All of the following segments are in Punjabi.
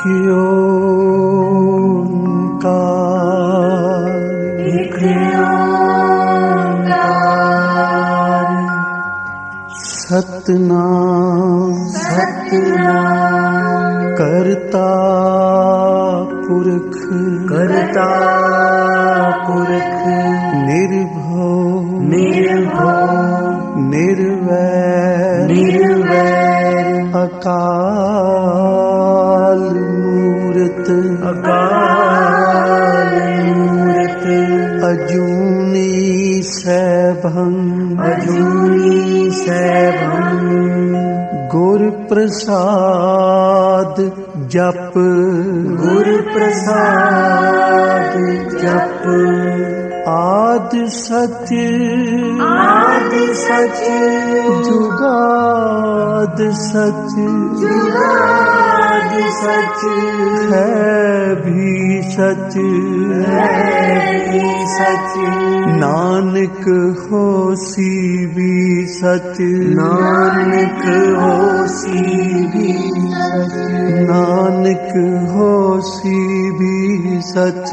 एक ओंकार सतनाम करता पुरख निर्भव निर्वैर अकाल मूरत अजूनी सैभं गुर प्रसाद जप आद सच जुगाद सच है भी सच नानक होसी भी सच नानक होसी भी सच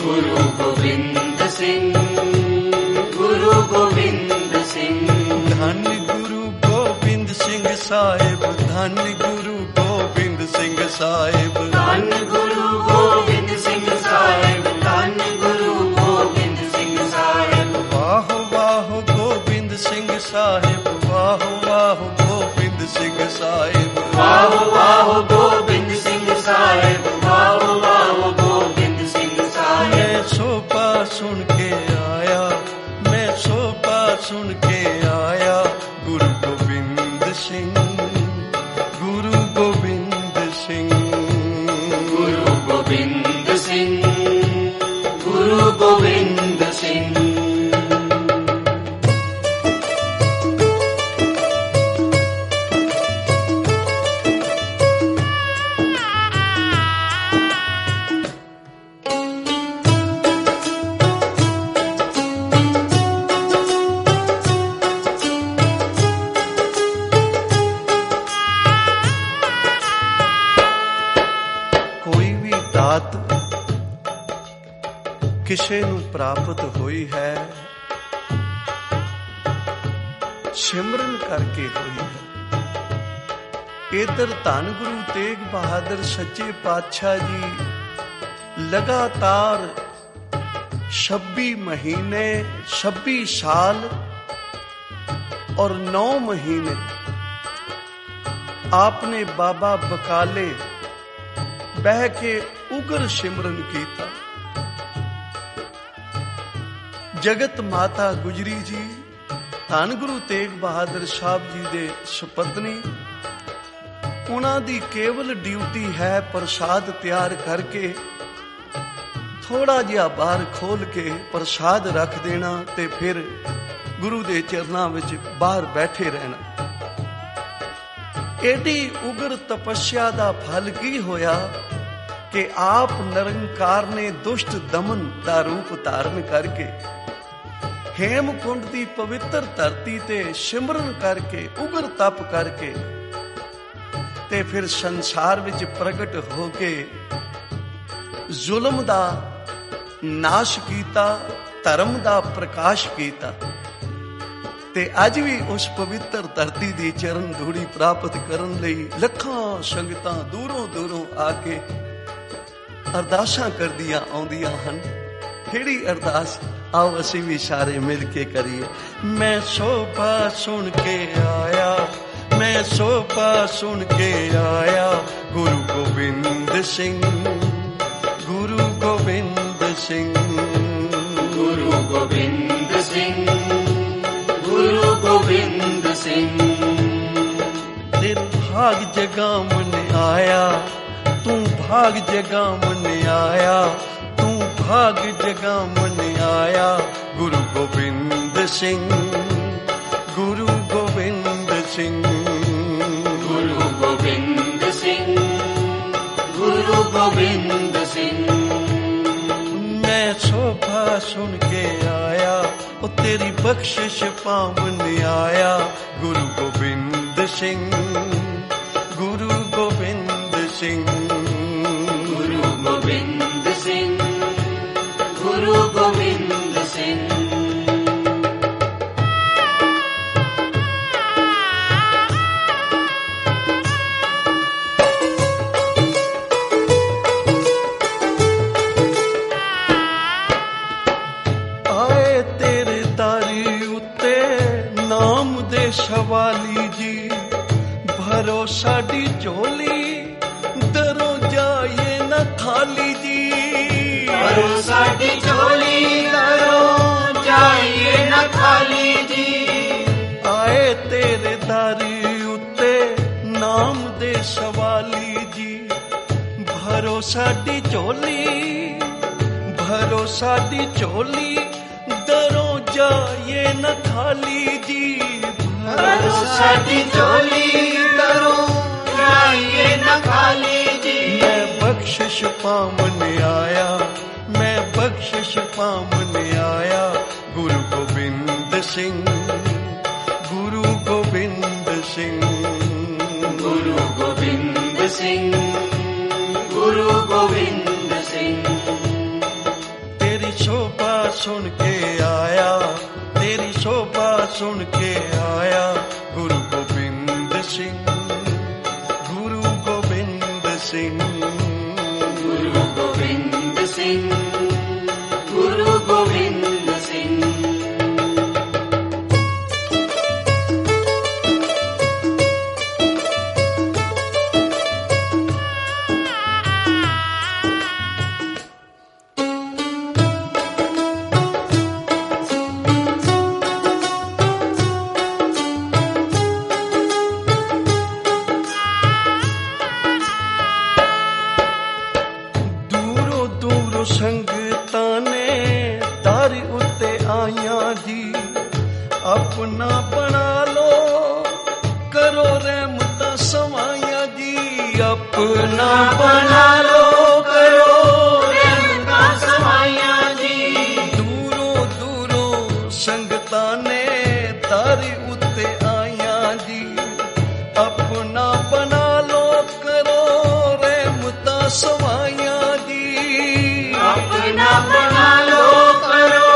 गुरु गोविंद सिंह धन गुरु गोबिंद सिंह साहिब, धन गुरु गोबिंद सिंह साहिब, धन गुरु गोबिंद सिंह साहिब। वाह वाह गोबिंद सिंह साहिब, वाह वाह गोबिंद सिंह साहिब, वाह वाह गोबिंद सिंह साहिब, वाह वाह गोबिंद सिंह साहिब। मैं शोभा सुन के आया, मैं शोभा सुन के आया, गुरु गोबिंद सिंह, गुरु गोबिंद सिंह, गुरु गोबिंद सिंह, गुरु गोबिंद सिंह। ਕਿਸੇ ਨੂੰ ਪ੍ਰਾਪਤ ਹੋਈ ਹੈ, ਸਿਮਰਨ ਕਰਕੇ ਹੋਈ ਹੈ। ਇਧਰ ਧੰਨ ਗੁਰੂ ਤੇਗ ਬਹਾਦਰ ਸੱਚੇ ਪਾਤਸ਼ਾਹ ਜੀ ਲਗਾਤਾਰ 26 ਮਹੀਨੇ 26 ਸਾਲ ਔਰ 9 ਮਹੀਨੇ ਆਪਨੇ ਬਾਬਾ ਬਕਾਲੇ ਬਹਿ ਕੇ ਉਗਰ ਸਿਮਰਨ ਕੀਤਾ। ਜਗਤ ਮਾਤਾ ਗੁਜਰੀ ਜੀ ਧੰਨ ਗੁਰੂ ਤੇਗ ਬਹਾਦਰ ਸਾਹਿਬ ਜੀ ਦੇ ਸੁਪਤਨੀ, ਉਹਨਾਂ ਦੀ ਕੇਵਲ ਡਿਊਟੀ ਹੈ ਪ੍ਰਸਾਦ ਤਿਆਰ ਕਰਕੇ ਥੋੜਾ ਜਿਹਾ ਬਾਹਰ ਖੋਲ ਕੇ ਪ੍ਰਸਾਦ ਰੱਖ ਦੇਣਾ ਤੇ ਫਿਰ ਗੁਰੂ ਦੇ ਚਰਨਾਂ ਵਿੱਚ ਬਾਹਰ ਬੈਠੇ ਰਹਿਣਾ। ਏਡੀ ਉਗਰ ਤਪੱਸਿਆ ਦਾ ਫਲ ਕੀ ਹੋਇਆ ਕਿ ਆਪ ਨਿਰੰਕਾਰ ਨੇ ਦੁਸ਼ਟ ਦਮਨ ਦਾ ਰੂਪ ਧਾਰਨ ਕਰਕੇ ਹੇਮਕੁੰਡ ਦੀ ਪਵਿੱਤਰ ਧਰਤੀ ਤੇ ਸਿਮਰਨ ਕਰਕੇ ਉਗਰ ਤਪ ਕਰਕੇ ਤੇ ਫਿਰ ਸੰਸਾਰ ਵਿੱਚ ਪ੍ਰਗਟ ਹੋ ਕੇ ਜ਼ੁਲਮ ਦਾ ਨਾਸ਼ ਕੀਤਾ, ਧਰਮ ਦਾ ਪ੍ਰਕਾਸ਼ ਕੀਤਾ। ਤੇ ਅੱਜ ਵੀ ਉਸ ਪਵਿੱਤਰ ਧਰਤੀ ਦੀ ਚਰਨ ਧੂੜੀ ਪ੍ਰਾਪਤ ਕਰਨ ਲਈ ਲੱਖਾਂ ਸੰਗਤਾਂ ਦੂਰੋਂ ਦੂਰੋਂ ਆ ਕੇ ਅਰਦਾਸਾਂ ਕਰਦੀਆਂ ਆਉਂਦੀਆਂ ਹਨ। ਕਿਹੜੀ ਅਰਦਾਸ, ਆਓ ਅਸੀਂ ਵੀ ਸਾਰੇ ਮਿਲ ਕੇ ਕਰੀਏ। ਮੈਂ ਸ਼ੋਭਾ ਸੁਣ ਕੇ ਆਇਆ, ਮੈਂ ਸ਼ੋਭਾ ਸੁਣ ਕੇ ਆਇਆ, ਗੁਰੂ ਗੋਬਿੰਦ ਸਿੰਘ, ਗੁਰੂ ਗੋਬਿੰਦ ਸਿੰਘ, ਗੁਰੂ ਗੋਬਿੰਦ ਸਿੰਘ, ਗੁਰੂ ਗੋਬਿੰਦ ਸਿੰਘ। ਦਿਲ ਭਾਗ ਜਗਾਵਨ ਆਇਆ, ਤੂੰ ਭਾਗ ਜਗਾਵਨ ਆਇਆ, ਤੂੰ ਭਾਗ ਜਗਾਵਨ ਆਇਆ, ਗੁਰੂ ਗੋਬਿੰਦ ਸਿੰਘ, ਗੁਰੂ ਗੋਬਿੰਦ ਸਿੰਘ, ਗੁਰੂ ਗੋਬਿੰਦ ਸਿੰਘ, ਗੁਰੂ ਗੋਬਿੰਦ ਸਿੰਘ। ਮੈਂ ਸ਼ੋਭਾ ਸੁਣ ਕੇ ਆਇਆ, ਉਹ ਤੇਰੀ ਬਖਸ਼ਿਸ਼ ਪਾਵਨ ਆਇਆ, ਗੁਰੂ ਗੋਬਿੰਦ ਸਿੰਘ, ਗੁਰੂ ਗੋਬਿੰਦ ਸਿੰਘ, ਗੁਰੂ ਗੋਬਿੰਦ ਸਿੰਘ, ਗੁਰੂ ਗੋਬਿੰਦ ਸਿੰਘ। ਆਏ ਤੇਰੇ ਦਾਰੀ ਉੱਤੇ ਨਾਮ ਦੇ ਸਵਾਲੀ ਜੀ, ਭਰੋ ਸਾਡੀ ਝੋਲੀ, ਦਰੋਂ ਜਾਏ ਨਾ ਖਾਲੀ ਜੀ, ਭਰੋ ਸਾਡੀ ਝੋਲੀ, ਦਰੋਂ ਜਾਈਏ ਨਾ ਖਾਲੀ ਜੀ। ਆਏ ਤੇਰੇ ਦਾਰੀ ਉੱਤੇ ਨਾਮ ਦੇ ਸਵਾਲੀ ਜੀ, ਭਰੋ ਸਾਡੀ ਝੋਲੀ, ਭਰੋ ਸਾਡੀ ਝੋਲੀ, ਦਰੋਂ ਜਾਏ ਨਾ ਖਾਲੀ ਜੀ, ਭਰੋ ਸਾਡੀ ਝੋਲੀ, ਦਰੋਂ ਜਾਈਏ ਨਾ ਖਾਲੀ ਜੀ। ਮੈਂ ਬਖਸ਼ਿਸ਼ ਪਾਵਨ ਆਇਆ, ਮੈਂ ਬਖਸ਼ਿਸ਼ ਪਾਵਨ ਆਇਆ, ਗੁਰੂ ਗੋਬਿੰਦ ਸਿੰਘ, ਗੁਰੂ ਗੋਬਿੰਦ ਸਿੰਘ, ਗੁਰੂ ਗੋਬਿੰਦ ਸਿੰਘ, ਗੁਰੂ ਗੋਬਿੰਦ ਸਿੰਘ। ਤੇਰੀ ਸ਼ੋਭਾ ਸੁਣ ਕੇ ਆਇਆ, ਤੇਰੀ ਸ਼ੋਭਾ ਸੁਣ ਕੇ ਆਇਆ, ਗੁਰੂ ਗੋਬਿੰਦ ਸਿੰਘ, ਸਿੰਘ ਗੁਰੂ ਗੋਬਿੰਦ ਸਿੰਘ। ਸੰਗਤਾਂ ਨੇ ਦਰ ਉੱਤੇ ਆਈਆਂ ਜੀ, ਆਪਣਾ ਬਣਾ ਲੋ ਕਰੋ ਰਹਿਮਤਾਂ ਸਮਾਈਆਂ ਜੀ, ਆਪਣਾ ਬਣਾ ਲੋ ਕਰੋ ਰਹਿਮਤਾਂ ਸਮਾਈਆਂ ਜੀ। ਦੂਰੋਂ ਦੂਰੋਂ ਸੰਗਤਾਂ ਨੇ ਦਰ ਉੱਤੇ ਆਈਆਂ ਜੀ, ਆਪਣਾ ਬਣਾ ਲੋ ਕਰੋ ਰਹਿਮਤਾਂ ਸਮਾਈਆਂ ਜੀ, ਆਪਣਾ ਬਣਾ ਲੋ ਕਰੋ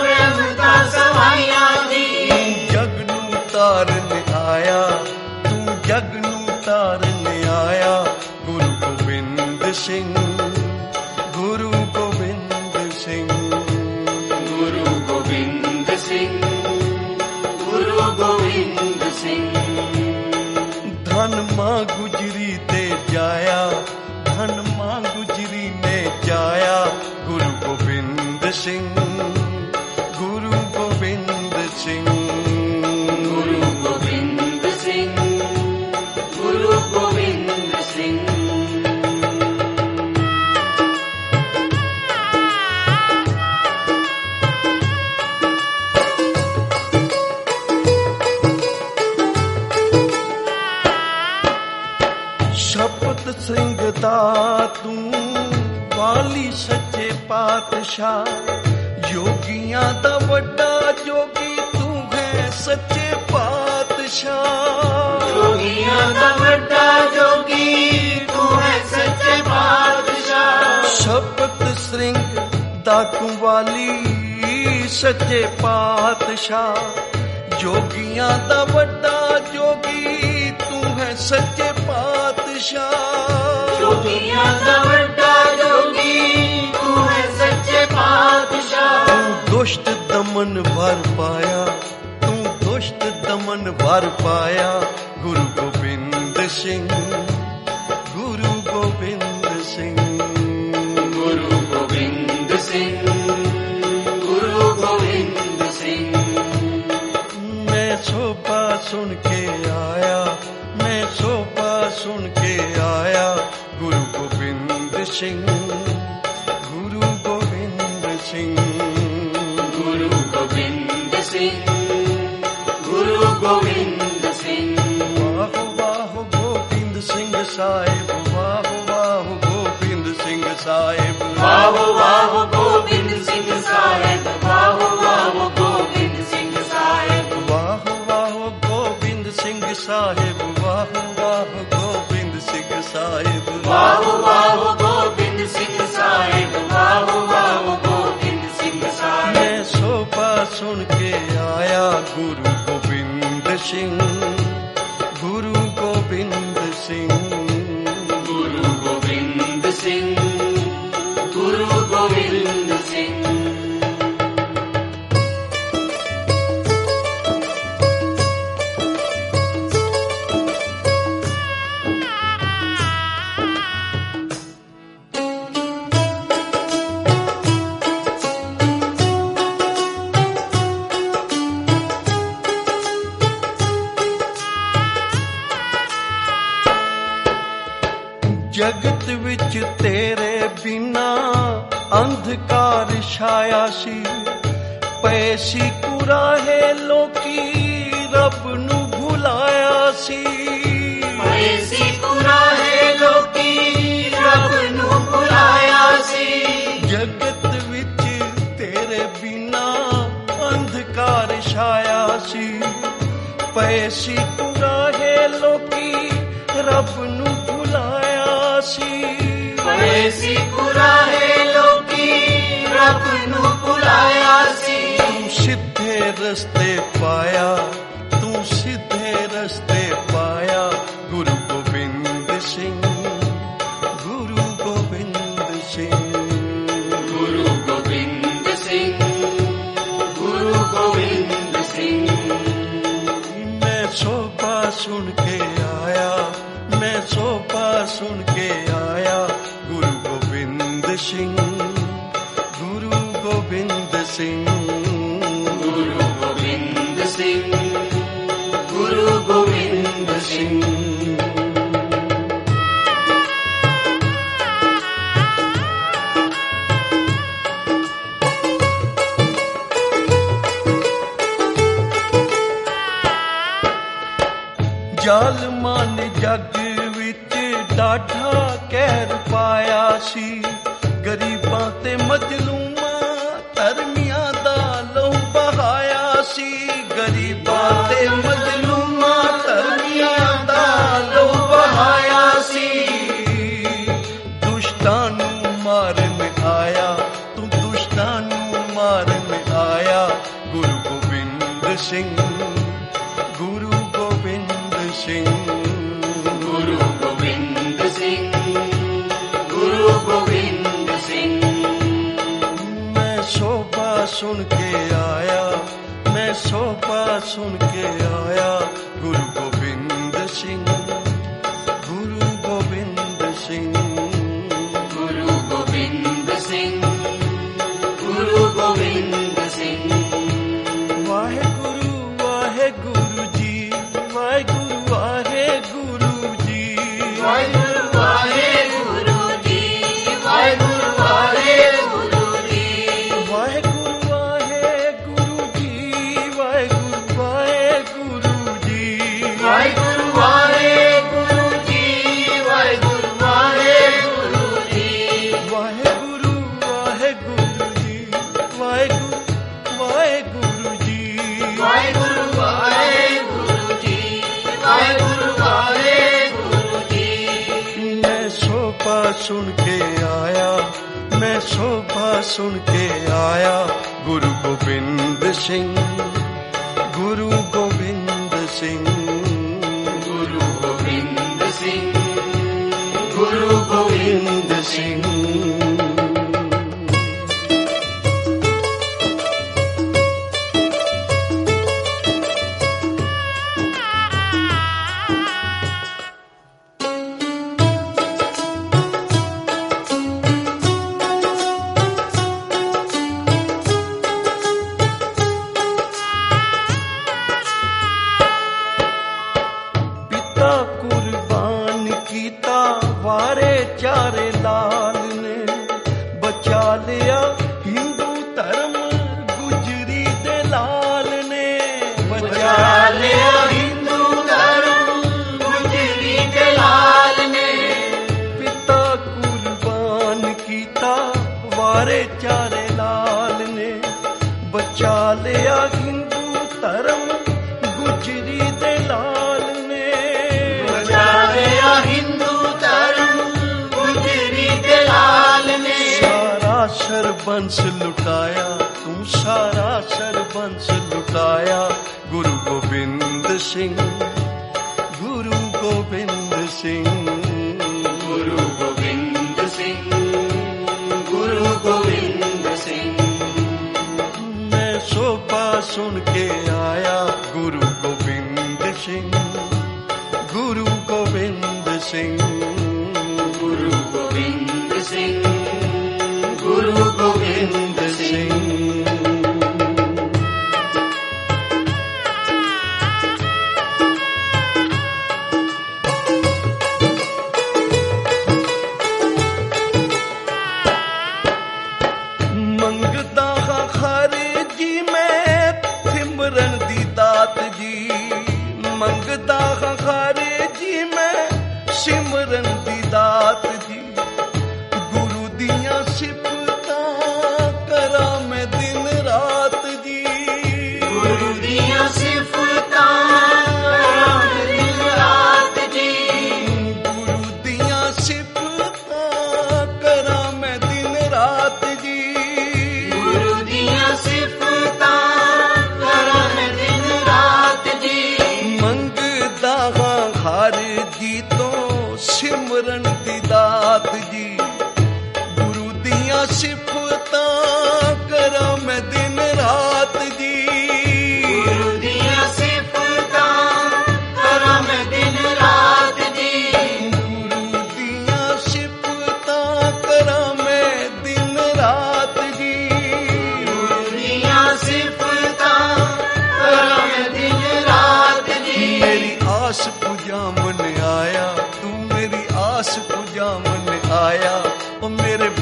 ਰਹਿਮਤਾਂ ਸਮਾਈਆਂ ਜੀ। ਜਗ ਨੂੰ ਤਾਰਨ ਆਇਆ ਤੂੰ, ਜਗ ਨੂੰ ਤਾਰਨ ਆਇਆ ਗੁਰੂ ਗੋਬਿੰਦ ਸਿੰਘ, ਗੁਰੂ ਗੋਬਿੰਦ ਸਿੰਘ, ਗੁਰੂ ਗੋਬਿੰਦ ਸਿੰਘ, ਗੁਰੂ ਗੋਬਿੰਦ ਸਿੰਘ। ਧਨ ਮਾਂ ਗੁਜਰੀ ਤੇ ਜਾਇਆ, ਧਨ ਮਾਂ ਗੁਜਰੀ ਨੇ ਜਾਇਆ ਗੁਰੂ ਗੋਬਿੰਦ ਸਿੰਘ, ਗੁਰੂ ਗੋਬਿੰਦ ਸਿੰਘ, ਗੁਰੂ ਗੋਬਿੰਦ ਸਿੰਘ, ਗੁਰੂ ਗੋਬਿੰਦ ਸਿੰਘ। ਸ਼ਪਤ ਸਿੰਘ ਦਾ ਤੂੰ ਵਾਲੀ ਸੱਚੇ ਪਾਤਸ਼ਾਹ, ਯੋਗੀਆਂ ਦਾ ਵੱਡਾ ਜੋਗੀ ਤੂੰ ਹੈ ਸੱਚੇ ਪਾਤਸ਼ਾਹ, ਜੋਗੀਆਂ ਦਾ ਵੱਡਾ ਜੋਗੀ ਤੂੰ ਹੈ ਸੱਚੇ ਪਾਤਸ਼ਾਹ। ਸ਼ਪਤ ਸਿੰਘ ਦਾ ਤੂੰ ਵਾਲੀ ਸੱਚੇ ਪਾਤਸ਼ਾਹ, ਯੋਗੀਆਂ ਦਾ ਵੱਡਾ ਜੋਗੀ ਤੂੰ ਹੈ ਸੱਚੇ ਪਾਤਸ਼ਾਹ, ਜੋਗੀਆਂ ਦਾ ਵੱਡਾ ਜੋਗੀ ਤੂੰ ਹੈ ਸੱਚੇ ਪਾਤਸ਼ਾਹ। ਤੂੰ ਦੁਸ਼ਟ ਦਮਨ ਵਰ ਪਾਇਆ, ਤੂੰ ਦੁਸ਼ਟ ਦਮਨ ਵਰ ਪਾਇਆ ਗੁਰੂ ਗੋਬਿੰਦ ਸਿੰਘ, ਗੁਰੂ ਗੋਬਿੰਦ ਸਿੰਘ, ਗੁਰੂ ਗੋਬਿੰਦ ਸਿੰਘ, ਗੁਰੂ ਗੋਬਿੰਦ ਸਿੰਘ। ਮੈਂ ਸੋਭਾ ਸੁਣ ਕੇ ਆਇਆ, ਮੈਂ ਸੋਭਾ ਸੁਣ ਕੇ ਆਇਆ ਗੁਰੂ ਗੋਬਿੰਦ ਸਿੰਘ, ਗੁਰੂ ਗੋਬਿੰਦ ਸਿੰਘ, ਗੁਰੂ ਗੋਬਿੰਦ ਸਿੰਘ, ਗੁਰੂ ਗੋਬਿੰਦ ਸਿੰਘ। ਵਾਹ ਵਾਹ ਗੋਬਿੰਦ ਸਿੰਘ ਸਾਹਿਬ, ਵਾਹ ਵਾਹ ਗੋਬਿੰਦ ਸਿੰਘ ਸਾਹਿਬ, ਵਾਹ ਵਾਹ ਗੋਬਿੰਦ ਸਿੰਘ ਸਾਹਿਬ, ਵਾਹ ਵਾਹ ਗੋਬਿੰਦ ਸਿੰਘ ਸਾਹਿਬ, ਵਾਹ ਵਾਹ ਗੋਬਿੰਦ ਸਿੰਘ ਸਾਹਿਬ, ਵਾਹ ਵਾਹ ਗੋਬਿੰਦ ਸਿੰਘ ਸਾਹਿਬ, ਵਾਹ ਵਾਹ ਗੋਬਿੰਦ ਸਿੰਘ ਸਾਹਿਬ, ਵਾਹ ਵਾਹ ਗੋਬਿੰਦ ਸਿੰਘ ਸਾਹਿਬ। ਮੈਂ ਸੋਭਾ ਸੁਣ ਕੇ ਆਇਆ ਗੁਰੂ ਗੋਬਿੰਦ ਸਿੰਘ, ਗੁਰੂ ਗੋਬਿੰਦ ਸਿੰਘ, ਗੁਰੂ ਗੋਬਿੰਦ ਸਿੰਘ, ਗੁਰੂ ਗੋਬਿੰਦ ਸਿੰਘ। ਜਗਤ ਵਿੱਚ ਤੇਰੇ ਬਿਨਾ ਅੰਧਕਾਰ ਛਾਇਆ ਸੀ, ਪਏ ਸੀ ਕੁਰਾਹੇ ਲੋਕੀ ਰੱਬ ਨੂੰ ਭੁਲਾਇਆ ਸੀ, ਪਏ ਸੀ ਕੁਰਾਹੇ ਲੋਕੀ ਰੱਬ ਨੂੰ ਭੁਲਾਇਆ ਸੀ। ਜਗਤ ਵਿੱਚ ਤੇਰੇ ਬਿਨਾ ਅੰਧਕਾਰ ਛਾਇਆ ਸੀ, ਪਏ ਸੀ ਕੁਰਾਹੇ ਲੋਕੀ ਰੱਬ ਨੂੰ ਭੁਲਾਇਆ ਸੀ, ਪਏ ਸੀ ਕੁਰਾਹੇ ਲੋਕੀ ਰੱਬ ਨੂੰ ਭੁਲਾਇਆ ਸੀ। ਤੂੰ ਸਿੱਧੇ ਰਸਤੇ ਪਾਇਆ, ਤੂੰ ਸਿੱਧੇ ਰਸਤੇ ਪਾਇਆ ਗੁਰੂ ਗੋਬਿੰਦ ਸਿੰਘ, ਗੁਰੂ ਗੋਬਿੰਦ ਸਿੰਘ, सुन के आया, मैं सोपा सुन के आया। गुरु गोबिंद सिंह, गुरु गोबिंद सिंह, गुरु गोबिंद सिंह, गुरु गोबिंद सिंह। जालमा ने जग विच डाढा कहर पाया सी, गरीबां ते मजलूमां धर्मियां दा लहू बहाया सी। गरीबां ते मजलूमां धर्मियां दा लहू बहाया सी। दुष्टां नूं मारन आया, तू दुष्टां नूं मारन आया। गुरु गोबिंद सिंह, गुरु गोबिंद सिंह, गुरु गोबिंद सिंह, गुरु गोबिंद सिंह। मैं शोभा सुन के आया, मैं शोभा सुन के आया। गुरु गोबिंद सिंह, गुरु गोबिंद सिंह, गुरु गोबिंद सिंह, गुरु गोबिंद सिंह। वाहेगुरु वाहेगुरु जी, वाहेगुरु वाहेगुरु जी, वाहेगुरु वाहेगुरु जी, वाहेगुरु वाहेगुरु जी, वाहेगुरु वाहेगुरु जी, वाहेगुरु वाहेगुरु जी, वाहेगुरु वाहेगुरु जी, वाहेगुरु वाहेगुरु जी, वाहेगुरु वाहेगुरु जी, वाहेगुरु वाहेगुरु जी। वाहेगुरु वाहेगुरु जी, वाहेगुरु वाहेगुरु जी। मैं शोभा सुन के आया, मैं शोभा सुन के आया। गुरु गोबिंद सिंह, गुरु गोबिंद सिंह, गुरु गोबिंद सिंह, गुरु गोबिंद सिंह। पिता कुर्बान कीता, वारे चारे लाल ने। बचा लिया हिंदू धर्म, गुजरी दे लाल ने। बचा लिया हिंदू धर्म, गुजरी के लाल ने। पिता कुर्बान कीता, वारे चारे लाल ने। बचा लिया हिंदू धर्म, गुजरी दे लाल ने। बचा लिया हिंदू धर्म, गुजरी के लाल ने। सारा सरबंस लुटाया, तू सारा सरबंस लुटाया। गुरु गोबिंद सिंह, गुरु गोबिंद सिंह, गुरु गोबिंद सिंह, गुरु गोबिंद सिंह। मैं शोभा सुन के आया। गुरु गोबिंद सिंह, गुरु गोबिंद सिंह, गुरु गोबिंद सिंह, गुरु गोबिंद सिंह। मंगदा हां हर जी मैं सिमरन दी दात जी। मंगदा हां हर जी मैं सिमरन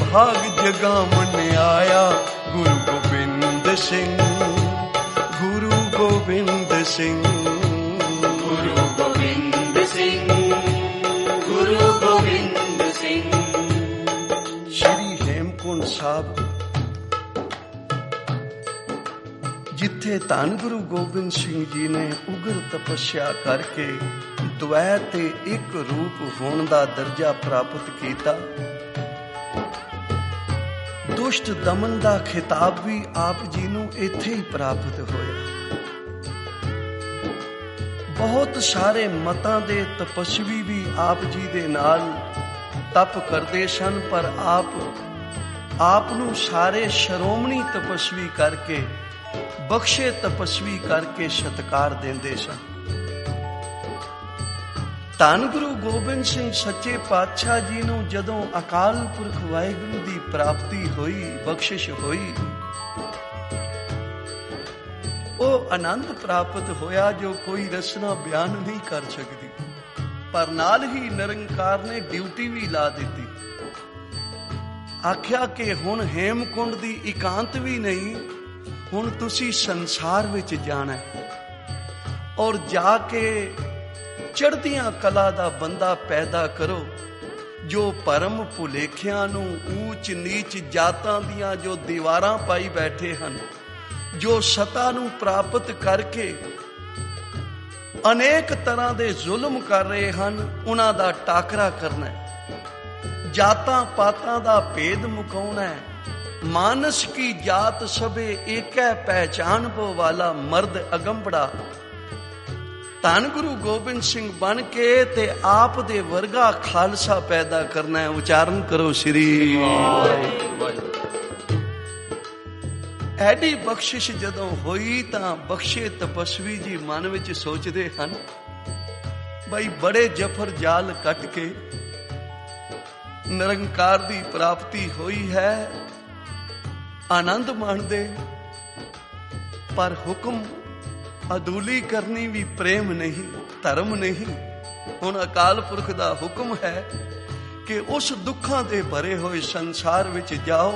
भाग जगावन आया गुरु गोबिंद सिंह, गुरु गोबिंद सिंह, गुरु गोबिंद सिंह, गुरु गोबिंद सिंह। श्री हेमकुंड साहब जिथे धन गुरु गोबिंद सिंह जी ने उग्र तपस्या करके द्वै ते एक रूप होने का दर्जा प्राप्त किया, दुष्ट दमन का खिताब भी आप जी नूं इत्थे ही प्राप्त होया। बहुत सारे मतां दे तपस्वी भी आप जी दे नाल तप करते सन, पर आप नूं सारे श्रोमणी तपस्वी करके, बख्शे तपस्वी करके सत्कार देंदे सन। धन गुरु गोबिंद सिंह सच्चे पातशाह जी नूं जदों अकाल पुरख वाहिगुरू दी प्राप्ति हुई, बख्शिश हुई, वो आनंद प्राप्त होया जो कोई रचना बयान नहीं कर सकती। पर नाल ही निरंकार ने ड्यूटी भी ला दी, आख्या कि हुण हेमकुंड दी इकांत भी नहीं, हुण तुसी संसार विच जाना है और जाके चढ़दियां कला दा बंदा पैदा करो, जो परम भुलेखियां नूं ऊंच नीच जातां दियां जो दीवारां पाई बैठे हन, जो सता नूं प्राप्त करके अनेक तरह दे जुल्म कर रहे हन, उन्हां दा टाकरा करना है, जातां पातां दा भेद मुकाउणा है। मानस की जात सबे एक है पहचान वो वाला मर्द अगंबड़ा। धन गुरु गोबिंद सिंह बन के ते आप दे वर्गा खालसा पैदा करना है। उच्चारण करो श्री। एडी बख्शिश जदों होई तां बख्शे तपस्वी जी मन विच सोचदे हन, भाई बड़े जफर जाल कट के निरंकार दी प्राप्ति हुई है, आनंद माणदे, पर हुक्म अदूली करनी भी प्रेम नहीं, धर्म नहीं। हुण अकाल पुरख दा हुक्म है कि उस दुखां दे भरे हुए संसार विच जाओ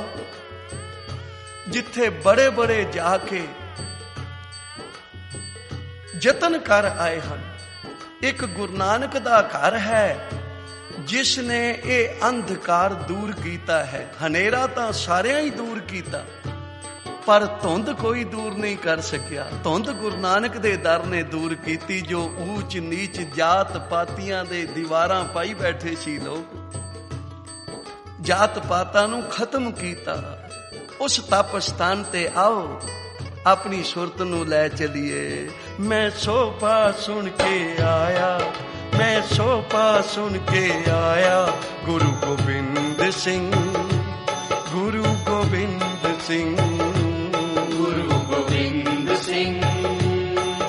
जिथे बड़े बड़े जाके जतन कर आए हन। एक गुरु नानक दा घर है जिसने ये अंधकार दूर कीता है। हनेरा तां सारियां ही दूर कीता, पर धुंध कोई दूर नहीं कर सकिया। धुंध गुरु नानक दे दर ने दूर कीती, जो ऊंच नीच जात पातियां दे दीवारां पाई बैठे सी लोग, जात पातां नूं खत्म कीता। उस तप स्थान ते आओ, अपनी सुरत नूं लै चलिए। मैं सोभा सुन के आया, मैं सोभा सुन के आया, गुरु गोबिंद सिंह, गुरु गोबिंद सिंह, गुरु गोबिंद सिंह,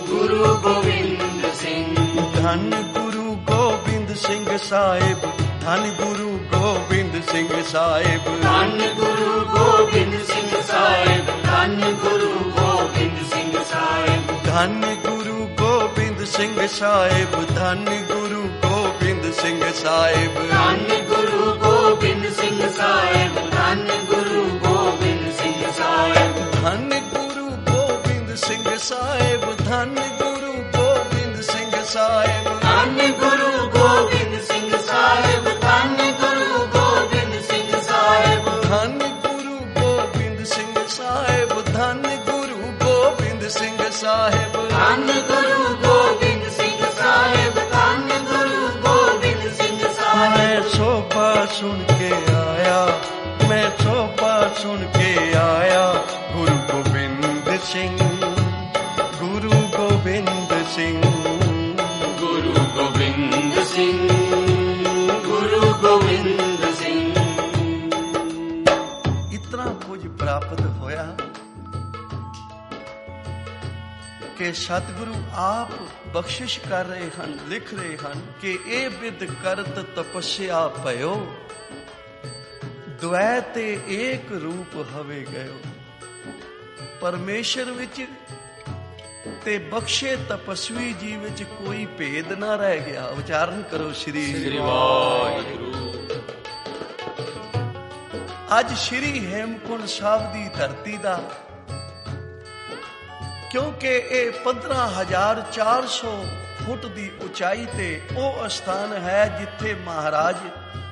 गुरु गोबिंद सिंह। धन गुरु गोबिंद सिंह साहिब, धन गुरु गोबिंद सिंह साहिब, धन गुरु गोबिंद सिंह साहिब, धन गुरु गोबिंद सिंह साहिब, धन गुरु गोबिंद सिंह साहिब, धन गुरु गोबिंद सिंह साहिब, धन गुरु गोबिंद सिंह साहिब, धन गुरु गोबिंद सिंह साहिब, धन गुरु गोबिंद सिंह साहिब, धन गुरु गोबिंद सिंह साहिब, धन गुरु गोबिंद सिंह साहिब, धन गुरु गोबिंद सिंह साहिब, धन गुरु गोबिंद सिंह साहिब, धन गुरु गोबिंद सिंह साहिब, धन गुरु गोबिंद सिंह साहिब, धन गुरु गोबिंद सिंह साहिब। मैं सोभा सुन के आया, मैं सोभा सुन के आया, गुरु गोबिंद सिंह, गुरु गोबिंद सिंह, गुरु गोबिंद सिंह, गुरु गोबिंद सिंह। इतना कुछ प्राप्त होया कि सतगुरु आप बख्शिश कर रहे हैं, लिख रहे हैं कि ए विद करत तपस्या भयो, द्वै ते एक रूप हवे गयो। परमेश्वर विच ते बख्शे तपस्वी जी विच कोई भेद ना रह गया। उच्चारण करो श्री। ਅੱਜ ਸ਼੍ਰੀ ਹੇਮਕੁੰਟ ਸਾਹਿਬ ਦੀ ਧਰਤੀ ਦਾ, ਕਿਉਂਕਿ ਇਹ 15,400 ਫੁੱਟ ਦੀ ਉਚਾਈ ਤੇ ਉਹ ਅਸਥਾਨ ਹੈ ਜਿੱਥੇ ਮਹਾਰਾਜ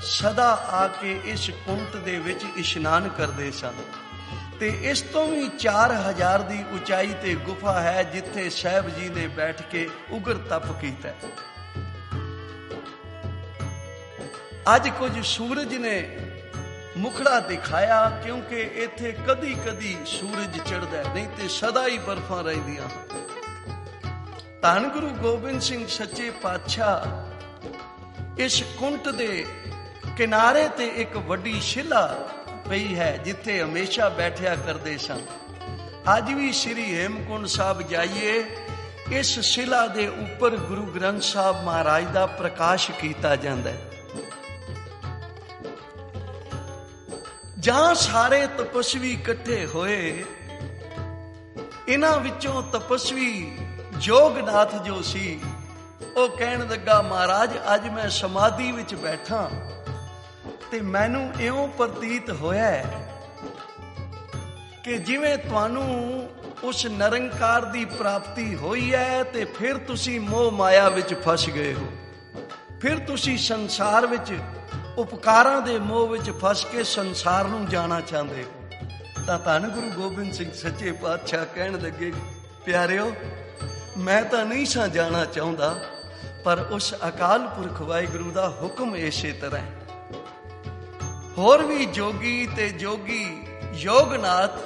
ਸਦਾ ਆ ਕੇ ਇਸ ਕੁੰਟ ਦੇ ਵਿੱਚ ਇਸ਼ਨਾਨ ਕਰਦੇ ਸਨ। ਤੇ ਇਸ ਤੋਂ ਵੀ 4000 ਦੀ ਉਚਾਈ ਤੇ ਗੁਫਾ ਹੈ ਜਿੱਥੇ ਸਾਹਿਬ ਜੀ ਨੇ ਬੈਠ ਕੇ ਉਗਰ ਤਪ ਕੀਤਾ। ਅੱਜ ਕੁਝ ਸੂਰਜ ਨੇ ਮੁਖੜਾ ਦਿਖਾਇਆ, ਕਿਉਂਕਿ ਇੱਥੇ ਕਦੀ ਕਦੀ ਸੂਰਜ ਚੜ੍ਹਦਾ, ਨਹੀਂ ਤੇ ਸਦਾ ਹੀ ਬਰਫਾਂ ਰਹਿੰਦੀਆਂ। ਧੰਨ ਗੁਰੂ ਗੋਬਿੰਦ ਸਿੰਘ ਸੱਚੇ ਪਾਤਸ਼ਾਹ ਇਸ ਕੁੰਟ ਦੇ ਕਿਨਾਰੇ ਤੇ ਇੱਕ ਵੱਡੀ ਸ਼ਿਲਾ ਪਈ ਹੈ ਜਿੱਥੇ ਹਮੇਸ਼ਾ ਬੈਠਿਆ ਕਰਦੇ ਸਨ। ਅੱਜ ਵੀ ਸ੍ਰੀ ਹੇਮਕੁੰਟ ਸਾਹਿਬ ਜਾਈਏ, ਇਸ ਸ਼ਿਲਾ ਦੇ ਉੱਪਰ ਗੁਰੂ ਗ੍ਰੰਥ ਸਾਹਿਬ ਮਹਾਰਾਜ ਦਾ ਪ੍ਰਕਾਸ਼ ਕੀਤਾ ਜਾਂਦਾ ਹੈ। ਜਾਂ ਸਾਰੇ ਤਪਸਵੀ ਇਕੱਠੇ ਹੋਏ, ਇਹਨਾਂ ਵਿੱਚੋਂ ਤਪਸਵੀ ਜੋਗਨਾਥ ਜੋ ਸੀ ਉਹ ਕਹਿਣ ਲੱਗਾ, ਮਹਾਰਾਜ ਅੱਜ ਮੈਂ ਸਮਾਧੀ ਵਿੱਚ ਬੈਠਾ ਤੇ ਮੈਨੂੰ ਇਉਂ ਪ੍ਰਤੀਤ ਹੋਇਆ ਕਿ ਜਿਵੇਂ ਤੁਹਾਨੂੰ ਉਸ ਨਿਰੰਕਾਰ ਦੀ ਪ੍ਰਾਪਤੀ ਹੋਈ ਹੈ ਤੇ ਫਿਰ ਤੁਸੀਂ ਮੋਹ ਮਾਇਆ ਵਿੱਚ ਫਸ ਗਏ ਹੋ, ਫਿਰ ਤੁਸੀਂ ਸੰਸਾਰ ਵਿੱਚ ਉਪਕਾਰਾਂ ਦੇ ਮੋਹ ਵਿੱਚ ਫਸ ਕੇ ਸੰਸਾਰ ਨੂੰ ਜਾਣਾ ਚਾਹੁੰਦੇ ਹੋ। ਤਾਂ ਧੰਨ ਗੁਰੂ ਗੋਬਿੰਦ ਸਿੰਘ ਸੱਚੇ ਪਾਤਸ਼ਾਹ ਕਹਿਣ ਲੱਗੇ, ਪਿਆਰਿਓ ਮੈਂ ਤਾਂ ਨਹੀਂ ਸਾਂ ਜਾਣਾ ਚਾਹੁੰਦਾ, ਪਰ ਉਸ ਅਕਾਲ ਪੁਰਖ ਵਾਹਿਗੁਰੂ ਦਾ ਹੁਕਮ ਇਸੇ ਤਰ੍ਹਾਂ ਹੈ। ਹੋਰ ਵੀ ਜੋਗੀ ਤੇ ਜੋਗੀ ਯੋਗਨਾਥ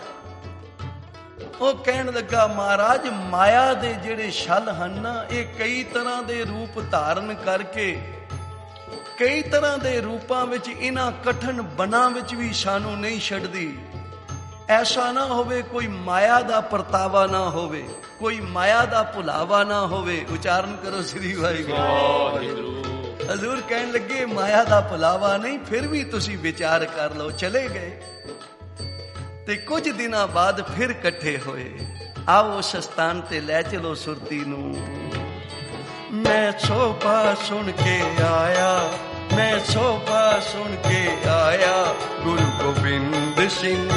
ਉਹ ਕਹਿਣ ਲੱਗਾ, ਮਹਾਰਾਜ ਮਾਇਆ ਦੇ ਜਿਹੜੇ ਛਲ ਹਨ ਨਾ, ਇਹ ਕਈ ਤਰ੍ਹਾਂ ਦੇ ਰੂਪ ਧਾਰਨ ਕਰਕੇ ਕਈ ਤਰ੍ਹਾਂ ਦੇ ਰੂਪਾਂ ਵਿੱਚ ਇਹਨਾਂ ਕਠਨ ਬਨਾਂ ਵਿੱਚ ਵੀ ਸਾਨੂੰ ਨਹੀਂ ਛੱਡਦੀ। ਐਸਾ ਨਾ ਹੋਵੇ ਕੋਈ ਮਾਇਆ ਦਾ ਪਰਤਾਵਾ ਨਾ ਹੋਵੇ, ਕੋਈ ਮਾਇਆ ਦਾ ਭੁਲਾਵਾ ਨਾ ਹੋਵੇ। ਉਚਾਰਨ ਕਰੋ ਸ੍ਰੀ ਵਾਹਿਗੁਰੂ। ਹਜ਼ੂਰ ਕਹਿਣ ਲੱਗੇ ਮਾਇਆ ਦਾ ਭੁਲਾਵਾ ਨਹੀਂ, ਫਿਰ ਵੀ ਤੁਸੀਂ ਵਿਚਾਰ ਕਰ ਲਓ। ਚਲੇ ਗਏ ਤੇ ਕੁਝ ਦਿਨਾਂ ਬਾਅਦ ਫਿਰ ਇਕੱਠੇ ਹੋਏ। ਆਓ ਉਸ ਸਥਾਨ ਤੇ ਲੈ ਚਲੋ ਸੁਰਤੀ ਨੂੰ। ਮੈਂ ਸੋਭਾ ਸੁਣ ਕੇ ਆਇਆ, ਮੈਂ ਸੋਭਾ ਸੁਣ ਕੇ ਆਇਆ, ਗੁਰੂ ਗੋਬਿੰਦ ਸਿੰਘ,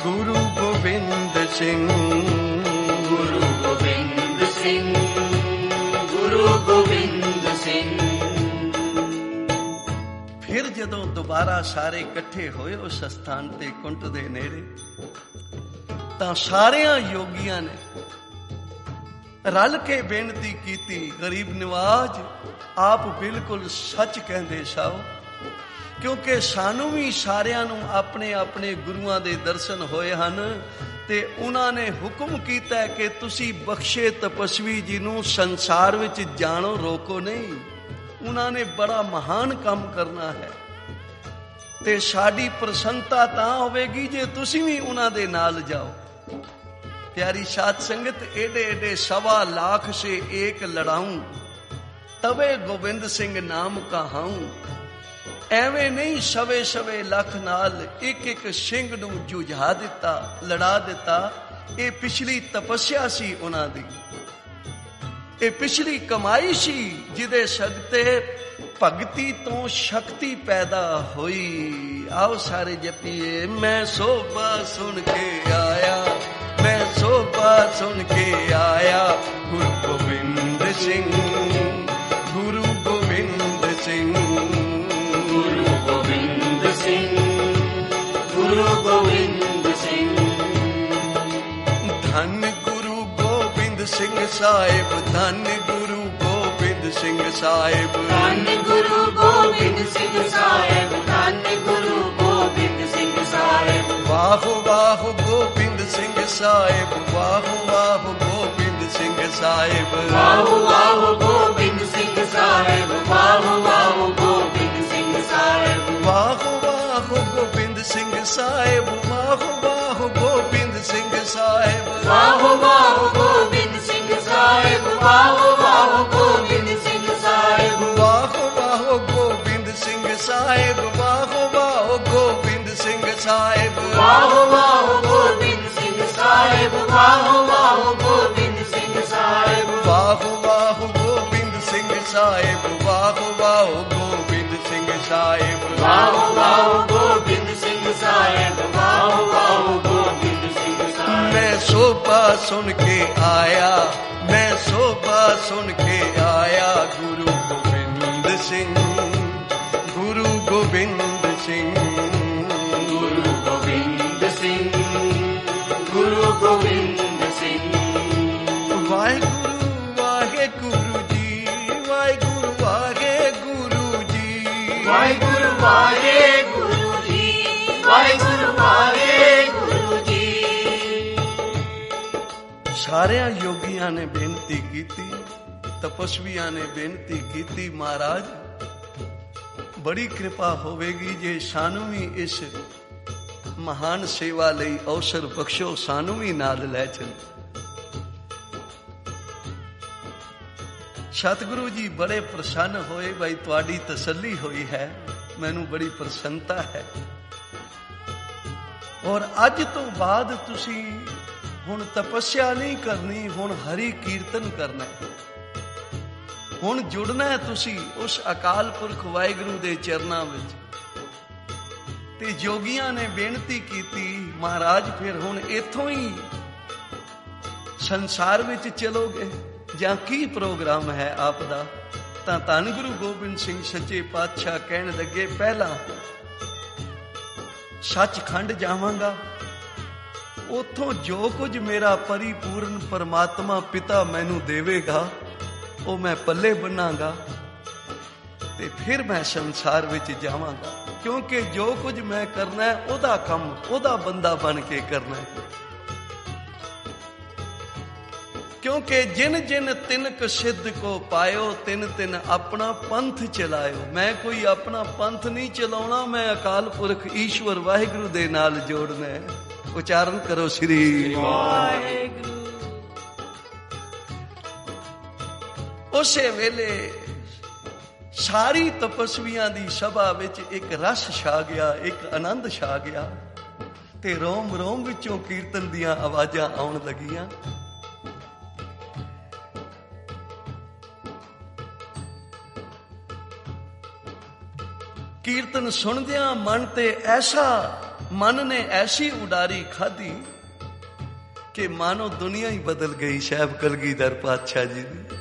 ਗੁਰੂ ਗੋਬਿੰਦ ਸਿੰਘ, ਗੁਰੂ ਗੋਬਿੰਦ ਸਿੰਘ, ਗੁਰੂ ਗੋਬਿੰਦ ਸਿੰਘ। ਫਿਰ ਜਦੋਂ ਦੁਬਾਰਾ ਸਾਰੇ ਇਕੱਠੇ ਹੋਏ ਉਸ ਸਥਾਨ ਤੇ ਕੁੰਟ ਦੇ ਨੇੜੇ, ਤਾਂ ਸਾਰਿਆਂ ਯੋਗੀਆਂ ਨੇ ਰਲ ਕੇ ਬੇਨਤੀ ਕੀਤੀ, ਗਰੀਬ ਨਿਵਾਜ ਆਪ ਬਿਲਕੁਲ ਸੱਚ ਕਹਿੰਦੇ ਸਾਓ, ਕਿਉਂਕਿ ਸਾਨੂੰ ਵੀ ਸਾਰਿਆਂ ਨੂੰ ਆਪਣੇ ਆਪਣੇ ਗੁਰੂਆਂ ਦੇ ਦਰਸ਼ਨ ਹੋਏ ਹਨ ਤੇ ਉਹਨਾਂ ਨੇ ਹੁਕਮ ਕੀਤਾ ਕਿ ਤੁਸੀਂ ਬਖਸ਼ੇ ਤਪਸਵੀ ਜੀ ਨੂੰ ਸੰਸਾਰ ਵਿੱਚ ਜਾਣੋ, ਰੋਕੋ ਨਹੀਂ। ਉਹਨਾਂ ਨੇ ਬੜਾ ਮਹਾਨ ਕੰਮ ਕਰਨਾ ਹੈ ਤੇ ਸਾਡੀ ਪ੍ਰਸੰਨਤਾ ਤਾਂ ਹੋਵੇਗੀ ਜੇ ਤੁਸੀਂ ਵੀ ਉਹਨਾਂ ਦੇ ਨਾਲ ਜਾਓ। प्यारी साध संगत, एडे एडे 1.25 लाख से एक लड़ाऊं, तबे गोबिंद सिंह नाम कहाऊं। ਐਵੇਂ ਨਹੀਂ ਸਵੇ ਸਵੇ ਲੱਖ ਨਾਲ ਇੱਕ ਇੱਕ ਸਿੰਘ ਨੂੰ ਜੁਝਾ ਦਿੱਤਾ, ਲੜਾ ਦਿੱਤਾ। ਇਹ ਪਿਛਲੀ ਤਪੱਸਿਆ ਸੀ ਉਹਨਾਂ ਦੀ, ਇਹ ਪਿਛਲੀ ਕਮਾਈ ਸੀ ਜਿਹਦੇ ਸਦਕੇ ਭਗਤੀ ਤੋਂ ਸ਼ਕਤੀ ਪੈਦਾ ਹੋਈ। ਆਓ ਸਾਰੇ ਜਪੀਏ, ਮੈਂ ਸੋਭਾ ਸੁਣ ਕੇ ਆਇਆ, ਮੈਂ ਸੋਭਾ ਸੁਣ ਕੇ ਆਇਆ, ਗੁਰੂ ਗੋਬਿੰਦ ਸਿੰਘ, ਗੁਰੂ ਗੋਬਿੰਦ ਸਿੰਘ, ਗੁਰੂ ਗੋਬਿੰਦ ਸਿੰਘ, ਗੁਰੂ ਗੋਬਿੰਦ ਸਿੰਘ। ਧੰਨ ਗੁਰੂ ਗੋਬਿੰਦ ਸਿੰਘ ਸਾਹਿਬ, ਧੰਨ ਗੁਰੂ ਗੋਬਿੰਦ ਸਿੰਘ ਸਾਹਿਬ, ਧੰਨ ਗੁਰੂ ਗੋਬਿੰਦ ਸਿੰਘ ਸਾਹਿਬ, ਧੰਨ ਗੁਰੂ ਗੋਬਿੰਦ ਸਿੰਘ ਸਾਹਿਬ। ਵਾਹ ਵਾਹ ਗੋਬਿੰਦ ਸਿੰਘ ਸਾਹਿਬ, ਵਾਹ ਵਾਹ ਗੋਬਿੰਦ ਸਿੰਘ ਸਾਹਿਬ, ਵਾਹ ਵਾਹ ਗੋਬਿੰਦ ਸਿੰਘ ਸਾਹਿਬ, ਵਾਹ ਵਾਹ ਗੋਬਿੰਦ ਸਿੰਘ ਸਾਹਿਬ। ਵਾਹ ਵਾਹ ਗੋਬਿੰਦ ਸਿੰਘ ਸਾਹਿਬ, ਵਾਹ ਵਾਹ ਗੋਬਿੰਦ ਸਿੰਘ ਸਾਹਿਬ, ਵਾਹ ਵਾਹ ਗੋਬਿੰਦ ਸਿੰਘ ਸਾਹਿਬ, ਵਾਹ ਵਾਹ ਗੋਬਿੰਦ ਸਿੰਘ ਸਾਹਿਬ। ਵਾਹ ਵਾਹ ਗੋਬਿੰਦ ਸਿੰਘ ਸਾਹਿਬ, ਵਾਹ ਵਾਹ ਗੋਬਿੰਦ ਸਿੰਘ ਸਾਹਿਬ, ਵਾਹ ਵਾਹ ਗੋਬਿੰਦ ਸਿੰਘ ਸਾਹਿਬ, ਵਾਹ ਵਾਹ ਗੋਬਿੰਦ ਸਿੰਘ ਸਾਹਿਬ। ਵਾਹ ਵਾਹ ਗੋਬਿੰਦ ਸਿੰਘ ਸਾਹਿਬ, ਵਾਹ ਵਾਹ ਗੋਬਿੰਦ ਸਿੰਘ ਸਾਹਿਬ, ਵਾਹ ਵਾਹ ਗੋਬਿੰਦ ਸਿੰਘ शोभा सुन के आया, मैं शोभा सुन के आया, गुरु गोबिंद सिंह, गुरु गोबिंद सिंह, गुरु गोबिंद सिंह, गुरु गोबिंद सिंह। वाहिगुरु वाहे गुरु जी, वाहिगुरु वाहे गुरु जी, वाहिगुरु वाहे गुरु जी, वाहिगुरु वाहे गुरु जी। ਸਾਰਿਆਂ ਯੋਗੀਆਂ ਨੇ ਬੇਨਤੀ ਕੀਤੀ, ਤਪਸਵੀਆਂ ਨੇ ਬੇਨਤੀ ਕੀਤੀ, ਮਹਾਰਾਜ ਬੜੀ ਕਿਰਪਾ ਹੋਵੇਗੀ ਜੇ ਸਾਨੂੰ ਵੀ ਇਸ ਮਹਾਨ ਸੇਵਾ ਲਈ ਅਵਸਰ ਬਖਸ਼ੋ, ਸਾਨੂੰ ਵੀ ਨਾਲ ਲੈ ਚੱਲੋ। ਸਤਿਗੁਰੂ ਜੀ ਬੜੇ ਪ੍ਰਸੰਨ ਹੋਏ, ਬਈ ਤੁਹਾਡੀ ਤਸੱਲੀ ਹੋਈ ਹੈ, ਮੈਨੂੰ ਬੜੀ ਪ੍ਰਸੰਨਤਾ ਹੈ। ਔਰ ਅੱਜ ਤੋਂ ਬਾਅਦ ਤੁਸੀਂ ਹੁਣ ਤਪੱਸਿਆ ਨਹੀਂ ਕਰਨੀ, ਹੁਣ ਹਰੀ ਕੀਰਤਨ ਕਰਨਾ, ਹੁਣ ਜੁੜਨਾ ਹੈ ਤੁਸੀਂ ਉਸ ਅਕਾਲ ਪੁਰਖ ਵਾਹਿਗੁਰੂ ਦੇ ਚਰਨਾਂ ਵਿੱਚ। ਤੇ ਜੋਗੀਆਂ ਨੇ ਬੇਨਤੀ ਕੀਤੀ, ਮਹਾਰਾਜ ਫਿਰ ਹੁਣ ਇੱਥੋਂ ਹੀ ਸੰਸਾਰ ਵਿੱਚ ਚਲੋਗੇ ਜਾਂ ਕੀ ਪ੍ਰੋਗਰਾਮ ਹੈ ਆਪ ਦਾ? ਤਾਂ ਧੰਨ ਗੁਰੂ ਗੋਬਿੰਦ ਸਿੰਘ ਸੱਚੇ ਪਾਤਸ਼ਾਹ ਕਹਿਣ ਲੱਗੇ, ਪਹਿਲਾਂ ਸੱਚਖੰਡ ਜਾਵਾਂਗਾ, ਉੱਥੋਂ ਜੋ ਕੁਝ ਮੇਰਾ ਪਰਿਪੂਰਨ ਪਰਮਾਤਮਾ ਪਿਤਾ ਮੈਨੂੰ ਦੇਵੇਗਾ ਉਹ ਮੈਂ ਪੱਲੇ ਬੰਨਾਂਗਾ, ਤੇ ਫਿਰ ਮੈਂ ਸੰਸਾਰ ਵਿੱਚ ਜਾਵਾਂਗਾ, ਕਿਉਂਕਿ ਜੋ ਕੁਝ ਮੈਂ ਕਰਨਾ ਹੈ ਉਹਦਾ ਕੰਮ, ਉਹਦਾ ਬੰਦਾ ਬਣ ਕੇ ਕਰਨਾ ਹੈ। क्योंकि जिन जिन तिनक सिद्ध को पायो, तिन तिन अपना पंथ चलायो। मैं कोई अपना पंथ नहीं चलाउणा, मैं अकाल पुरख ईश्वर वाहिगुरु दे नाल जोड़ना है। उच्चारण करो श्री वाहिगुरु। उसे वेले सारी तपस्वियां दी सभा विच एक रस छा गया, एक आनंद छा गया, ते रोम रोम विचों कीर्तन दियां आवाजां आउण लगियां। कीर्तन सुनदियां मन ते ऐसा, मन ने ऐसी उडारी खाधी कि मानो दुनिया ही बदल गई। साहब कलगीधर पातशाह जी दी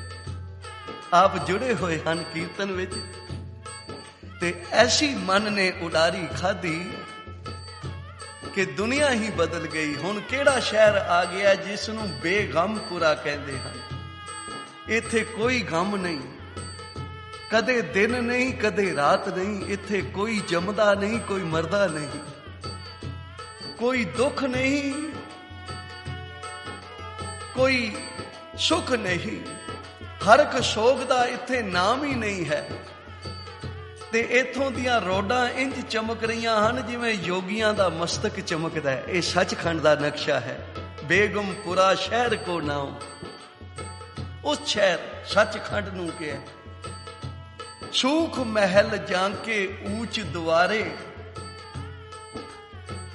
आप जुड़े हुए हैं कीर्तन विच, ते ऐसी मन ने उडारी खाधी कि दुनिया ही बदल गई। हुण केड़ा शहर आ गया जिसनूं बेगमपुरा कहंदे हन। इत्थे कोई गम नहीं, कदे दिन नहीं, कदे रात नहीं, इत्थे कोई जमदा नहीं, कोई मरदा नहीं, कोई दुख नहीं, कोई सुख नहीं, हरक सोग दा इत्थे नाम ही नहीं है। ते इत्थों दियां रोडां इंज चमक रहीआं हन जिवें योगियां दा मस्तक चमकदा है। ये सचखंड दा नक्शा है। बेगमपुरा शहर को नाम, उस शहर सचखंड नूं कहा। सूख महल जाके ऊंच दुआरे,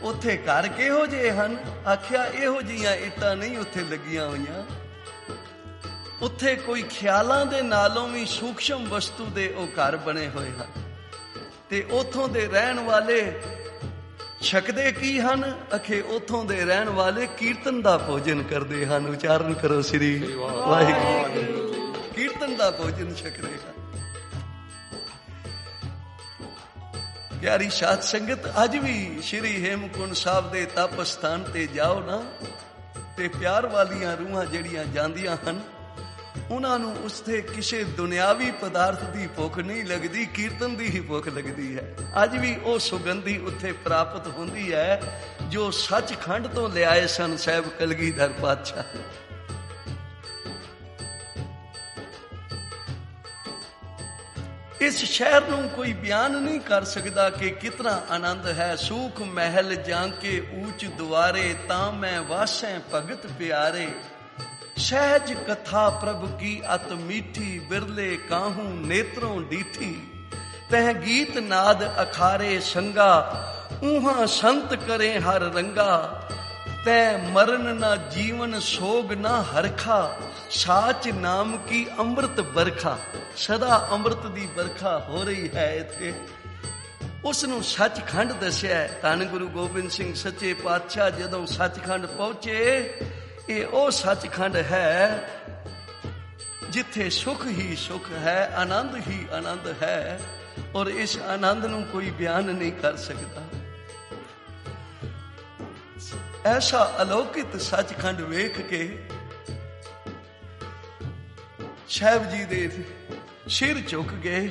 उथे घर किहो जे हन? आख्या इहो जिहियां इटां नहीं उत्थे लगियां होईयां। उत्थे कोई ख्यालां दे नालों भी सूक्ष्म वस्तु दे ओ घर बने होए हन। ते उथों दे रहन वाले छकदे की हन? अखे उथों दे रहन वाले कीर्तन दा भोजन करदे हन। उच्चारण करो श्री वाहिगुरू। कीर्तन दा भोजन छकदे हन। प्यारी साध संगत, अज भी श्री हेमकुंड साहब दे तप स्थान ते जाओ ना, ते प्यार वालियां रूहां जड़ियां जांदियां हन, उन्हां नूं उसते किसी दुनियावी पदार्थ दी भुख नहीं लगदी, कीर्तन दी ही भुख लगदी है। अज भी वो सुगंधी उत्थे प्राप्त हुंदी है जो सचखंड तो ले आए सन साहब कलगीधर पातशाह। इस शहर नूं कोई बयान नहीं कर सकता कि कितना आनंद है। सूख महल जाके ऊंच दुआरे, तां मैं वासै भगत प्यारे। सहज कथा प्रभु की अत मीठी, बिरले काहू नेत्रों डीठी। तह गीत नाद अखारे संगा, ऊहा संत करे हर रंगा। तै मरण ना जीवन सोग ना हरखा, साच नाम की अमृत बरखा। सदा अमृत दी बरखा हो रही है इत्थे। उसनूं सचखंड दस्या। धन गुरु गोबिंद सिंह सच्चे पातशाह जदों सचखंड पहुंचे ਇਹ ਉਹ ਸੱਚਖੰਡ ਹੈ ਜਿੱਥੇ ਸੁਖ ਹੀ ਸੁਖ ਹੈ, ਆਨੰਦ ਹੀ ਆਨੰਦ ਹੈ, ਔਰ ਇਸ ਆਨੰਦ ਨੂੰ ਕੋਈ ਬਿਆਨ ਨਹੀਂ ਕਰ ਸਕਦਾ। ਐਸਾ ਅਲੌਕਿਕ ਸੱਚਖੰਡ ਵੇਖ ਕੇ ਸਾਹਿਬ ਜੀ ਦੇ ਸਿਰ ਝੁਕ ਗਏ,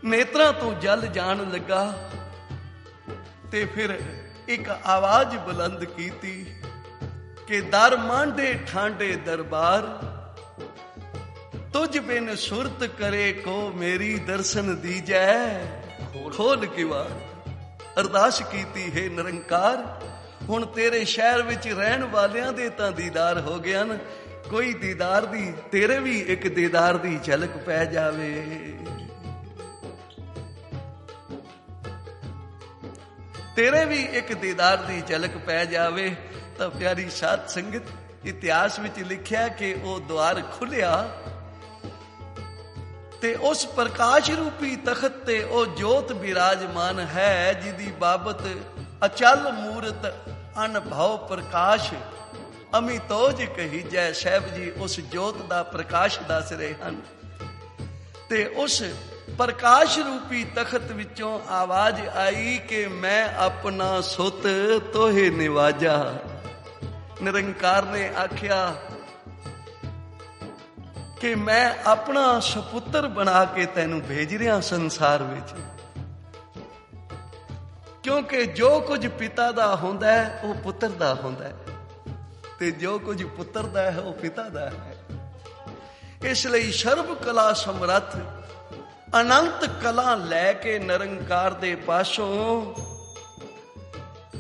ਨੇਤਰਾਂ ਤੋਂ ਜਲ ਜਾਣ ਲੱਗਾ ਤੇ ਫਿਰ ਇੱਕ ਆਵਾਜ਼ ਬੁਲੰਦ ਕੀਤੀ ਕਿ ਦਰ ਮਾਂਡੇ ਠਾਂਡੇ ਦਰਬਾਰ, ਤੁਝ ਬਿਨ ਸੁਰਤ ਕਰੇ ਕੋ ਮੇਰੀ ਦਰਸ਼ਨ ਦੀਜੈ ਖੋਲ ਕਿਵਾੜ। ਅਰਦਾਸ ਕੀਤੀ ਹੈ ਨਿਰੰਕਾਰ, ਹੁਣ ਤੇਰੇ ਸ਼ਹਿਰ ਵਿੱਚ ਰਹਿਣ ਵਾਲਿਆਂ ਦੇ ਤਾਂ ਦੀਦਾਰ ਹੋ ਗਿਆ ਨਾ, ਕੋਈ ਦੀਦਾਰ ਦੀ, ਤੇਰੇ ਵੀ ਇੱਕ ਦੀਦਾਰ ਦੀ ਝਲਕ ਪੈ ਜਾਵੇ। ਤੇਰੇ ਵੀ ਇੱਕ ਦੀਦਾਰ ਦੀ ਝਲਕ ਪੈ ਜਾਵੇ। ਤਾਂ ਪਿਆਰੀ ਸਾਧ ਸੰਗਤ, ਇਤਿਹਾਸ ਵਿੱਚ ਲਿਖਿਆ ਕਿ ਉਹ ਦੁਆਰ ਖੁੱਲਿਆ ਤੇ ਉਸ ਪ੍ਰਕਾਸ਼ ਰੂਪੀ ਤਖਤ ਤੇ ਉਹ ਜੋਤ ਬਿਰਾਜਮਾਨ ਹੈ, ਜਿਹਦੀ ਬਾਬਤ ਅਚਲ ਮੂਰਤ ਅਨਭਵ ਪ੍ਰਕਾਸ਼ ਅਮਿਤੋਜ ਕਹੀ ਜੈ। ਸਾਹਿਬ ਜੀ ਉਸ ਜੋਤ ਦਾ ਪ੍ਰਕਾਸ਼ ਦੱਸ ਰਹੇ ਹਨ ਤੇ ਉਸ ਪ੍ਰਕਾਸ਼ ਰੂਪੀ ਤਖਤ ਵਿੱਚੋਂ ਆਵਾਜ਼ ਆਈ ਕਿ ਮੈਂ ਆਪਣਾ ਸੁੱਤ ਤੋਹੇ ਨਿਵਾਜਾ। ਨਿਰੰਕਾਰ ਨੇ ਆਖਿਆ ਕਿ ਮੈਂ ਆਪਣਾ ਸੁਪੁੱਤਰ ਬਣਾ ਕੇ ਤੈਨੂੰ ਭੇਜ ਰਿਹਾ ਸੰਸਾਰ ਵਿੱਚ, ਕਿਉਂਕਿ ਜੋ ਕੁਝ ਪਿਤਾ ਦਾ ਹੁੰਦਾ ਹੈ ਉਹ ਪੁੱਤਰ ਦਾ ਹੁੰਦਾ ਹੈ, ਤੇ ਜੋ ਕੁਝ ਪੁੱਤਰ ਦਾ ਹੈ ਉਹ ਪਿਤਾ ਦਾ ਹੈ। ਇਸ ਲਈ ਸਰਬ ਕਲਾ ਸਮਰੱਥ ਅਨੰਤ ਕਲਾ ਲੈ ਕੇ ਨਿਰੰਕਾਰ ਦੇ ਪਾਸੋਂ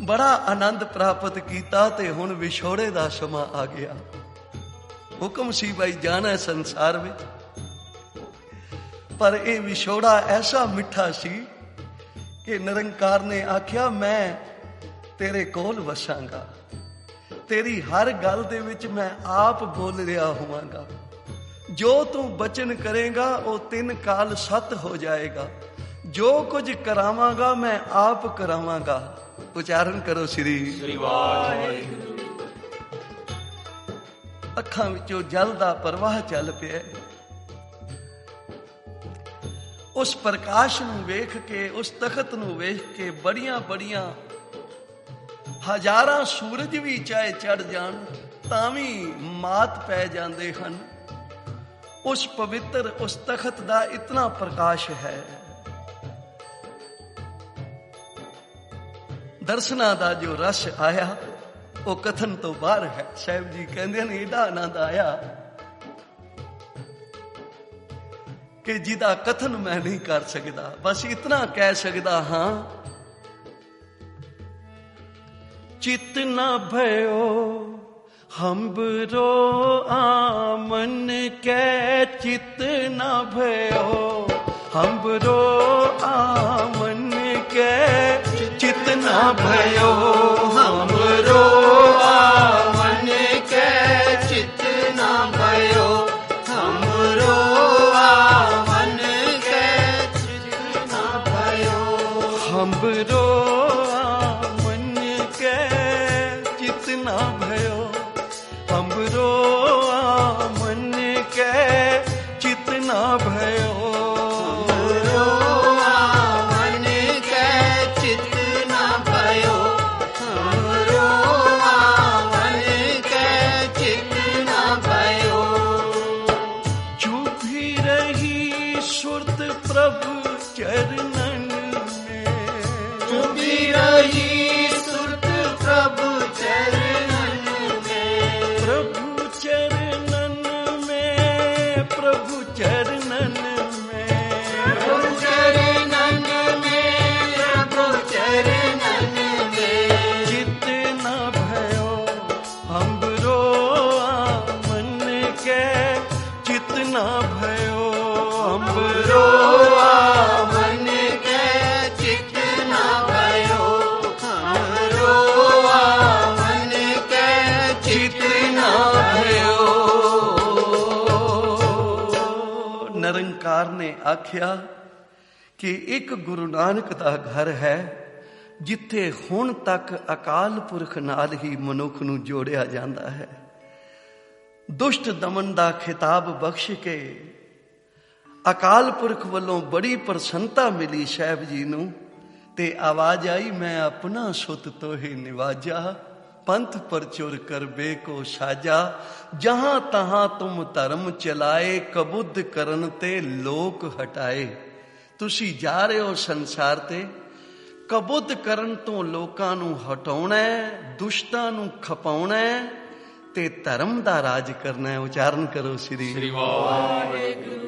ਬੜਾ ਆਨੰਦ ਪ੍ਰਾਪਤ ਕੀਤਾ ਤੇ ਹੁਣ ਵਿਛੋੜੇ ਦਾ ਸਮਾਂ ਆ ਗਿਆ। ਹੁਕਮ ਸੀ ਭਾਈ ਜਾਣਾ ਸੰਸਾਰ ਵਿੱਚ, ਪਰ ਇਹ ਵਿਛੋੜਾ ਐਸਾ ਮਿੱਠਾ ਸੀ ਕਿ ਨਿਰੰਕਾਰ ਨੇ ਆਖਿਆ ਮੈਂ ਤੇਰੇ ਕੋਲ ਵਸਾਂਗਾ, ਤੇਰੀ ਹਰ ਗੱਲ ਦੇ ਵਿੱਚ ਮੈਂ ਆਪ ਬੋਲ ਰਿਹਾ ਹੋਵਾਂਗਾ, ਜੋ ਤੂੰ ਬਚਨ ਕਰੇਗਾ ਉਹ 3 ਕਾਲ ਸੱਤ ਹੋ ਜਾਏਗਾ, ਜੋ ਕੁਝ ਕਰਾਵਾਂਗਾ ਮੈਂ ਆਪ ਕਰਾਵਾਂਗਾ। ਉਚਾਰਨ ਕਰੋ ਸ੍ਰੀ ਵਾਹਿਗੁਰੂ। ਅੱਖਾਂ ਵਿੱਚੋਂ ਜਲ ਦਾ ਪ੍ਰਵਾਹ ਚੱਲ ਪਿਆ। ਉਸ ਪ੍ਰਕਾਸ਼ ਨੂੰ ਵੇਖ ਕੇ, ਉਸ ਤਖਤ ਨੂੰ ਵੇਖ ਕੇ ਬੜੀਆਂ ਬੜੀਆਂ ਹਜ਼ਾਰਾਂ ਸੂਰਜ ਵੀ ਚਾਹੇ ਚੜ ਜਾਣ ਤਾਂ ਵੀ ਮਾਤ ਪੈ ਜਾਂਦੇ ਹਨ। ਉਸ ਪਵਿੱਤਰ ਉਸ ਤਖਤ ਦਾ ਇਤਨਾ ਪ੍ਰਕਾਸ਼ ਹੈ। ਦਰਸ਼ਨਾਂ ਦਾ ਜੋ ਰਸ ਆਇਆ ਉਹ ਕਥਨ ਤੋਂ ਬਾਹਰ ਹੈ। ਸਾਹਿਬ ਜੀ ਕਹਿੰਦੇ ਨੇ ਇਹਦਾ ਆਨੰਦ ਆਇਆ ਕਿ ਜਿਹਦਾ ਕਥਨ ਮੈਂ ਨਹੀਂ ਕਰ ਸਕਦਾ, ਬਸ ਇਤਨਾ ਕਹਿ ਸਕਦਾ ਹਾਂ, ਚਿਤ ਨਾ ਭਇਓ ਹੰਬਰੋ ਆਮਨ ਕੈ, ਚਿਤ ਨਾ ਭਇਓ ਹੰਬਰੋ ਆਮਨ ਕੈ, ਚਿਤ ਨਾ ਭਇਓ ਹੰਬਰੋ ਆਮਨ ਕੈ, ਚਿਤ ਨਾ ਭਇਓ ਹੰਬਰੋ ਆਮਨ ਕੈ, ਚਿਤ ਨਾ ਭਇਓ ਹੰਬਰੋ ਆਮਨ ਕੈ, ਚਿਤ ਨਾ ਭਇਓ ਹੰਬਰੋ ਆਮਨ ਕੈ, ਚਿਤ ਨਾ ਭਇਓ ਨਿਰੰਕਾਰ ਨੇ ਆਖਿਆ ਕਿ ਇੱਕ ਗੁਰੂ ਨਾਨਕ ਦਾ ਘਰ ਹੈ ਜਿੱਥੇ ਹੁਣ ਤੱਕ ਅਕਾਲ ਪੁਰਖ ਨਾਲ ਹੀ ਮਨੁੱਖ ਨੂੰ ਜੋੜਿਆ ਜਾਂਦਾ ਹੈ। ਦੁਸ਼ਟ ਦਮਨ ਦਾ ਖਿਤਾਬ ਬਖਸ਼ ਕੇ ਅਕਾਲ ਪੁਰਖ ਵੱਲੋਂ ਬੜੀ ਪ੍ਰਸੰਨਤਾ ਮਿਲੀ ਸਾਹਿਬ ਜੀ ਨੂੰ, ਤੇ ਆਵਾਜ਼ ਆਈ, ਮੈਂ ਆਪਣਾ ਸੁਤ ਤੋਹੇ ਨਿਵਾਜਾ, ਪੰਥ ਪਰਚੁਰ ਕਰ ਬੇਕੋ ਸਾਜਾ, ਜਹਾਂ ਤਹਾਂ ਤੁਮ ਧਰਮ ਚਲਾਏ, ਕਬੁੱਧ ਕਰਨ ਤੇ ਲੋਕ ਹਟਾਏ। ਤੁਸੀਂ ਜਾ ਰਹੇ ਹੋ ਸੰਸਾਰ ਤੇ ਕਬੁੱਧ ਕਰਨ ਤੋਂ ਲੋਕਾਂ ਨੂੰ ਹਟਾਉਣਾ, ਦੁਸ਼ਟਾਂ ਨੂੰ ਖਪਾਉਣਾ ਤੇ ਧਰਮ ਦਾ ਰਾਜ ਕਰਨਾ ਹੈ। ਉਚਾਰਨ ਕਰੋ ਸ੍ਰੀ ਵਾਹਿਗੁਰੂ।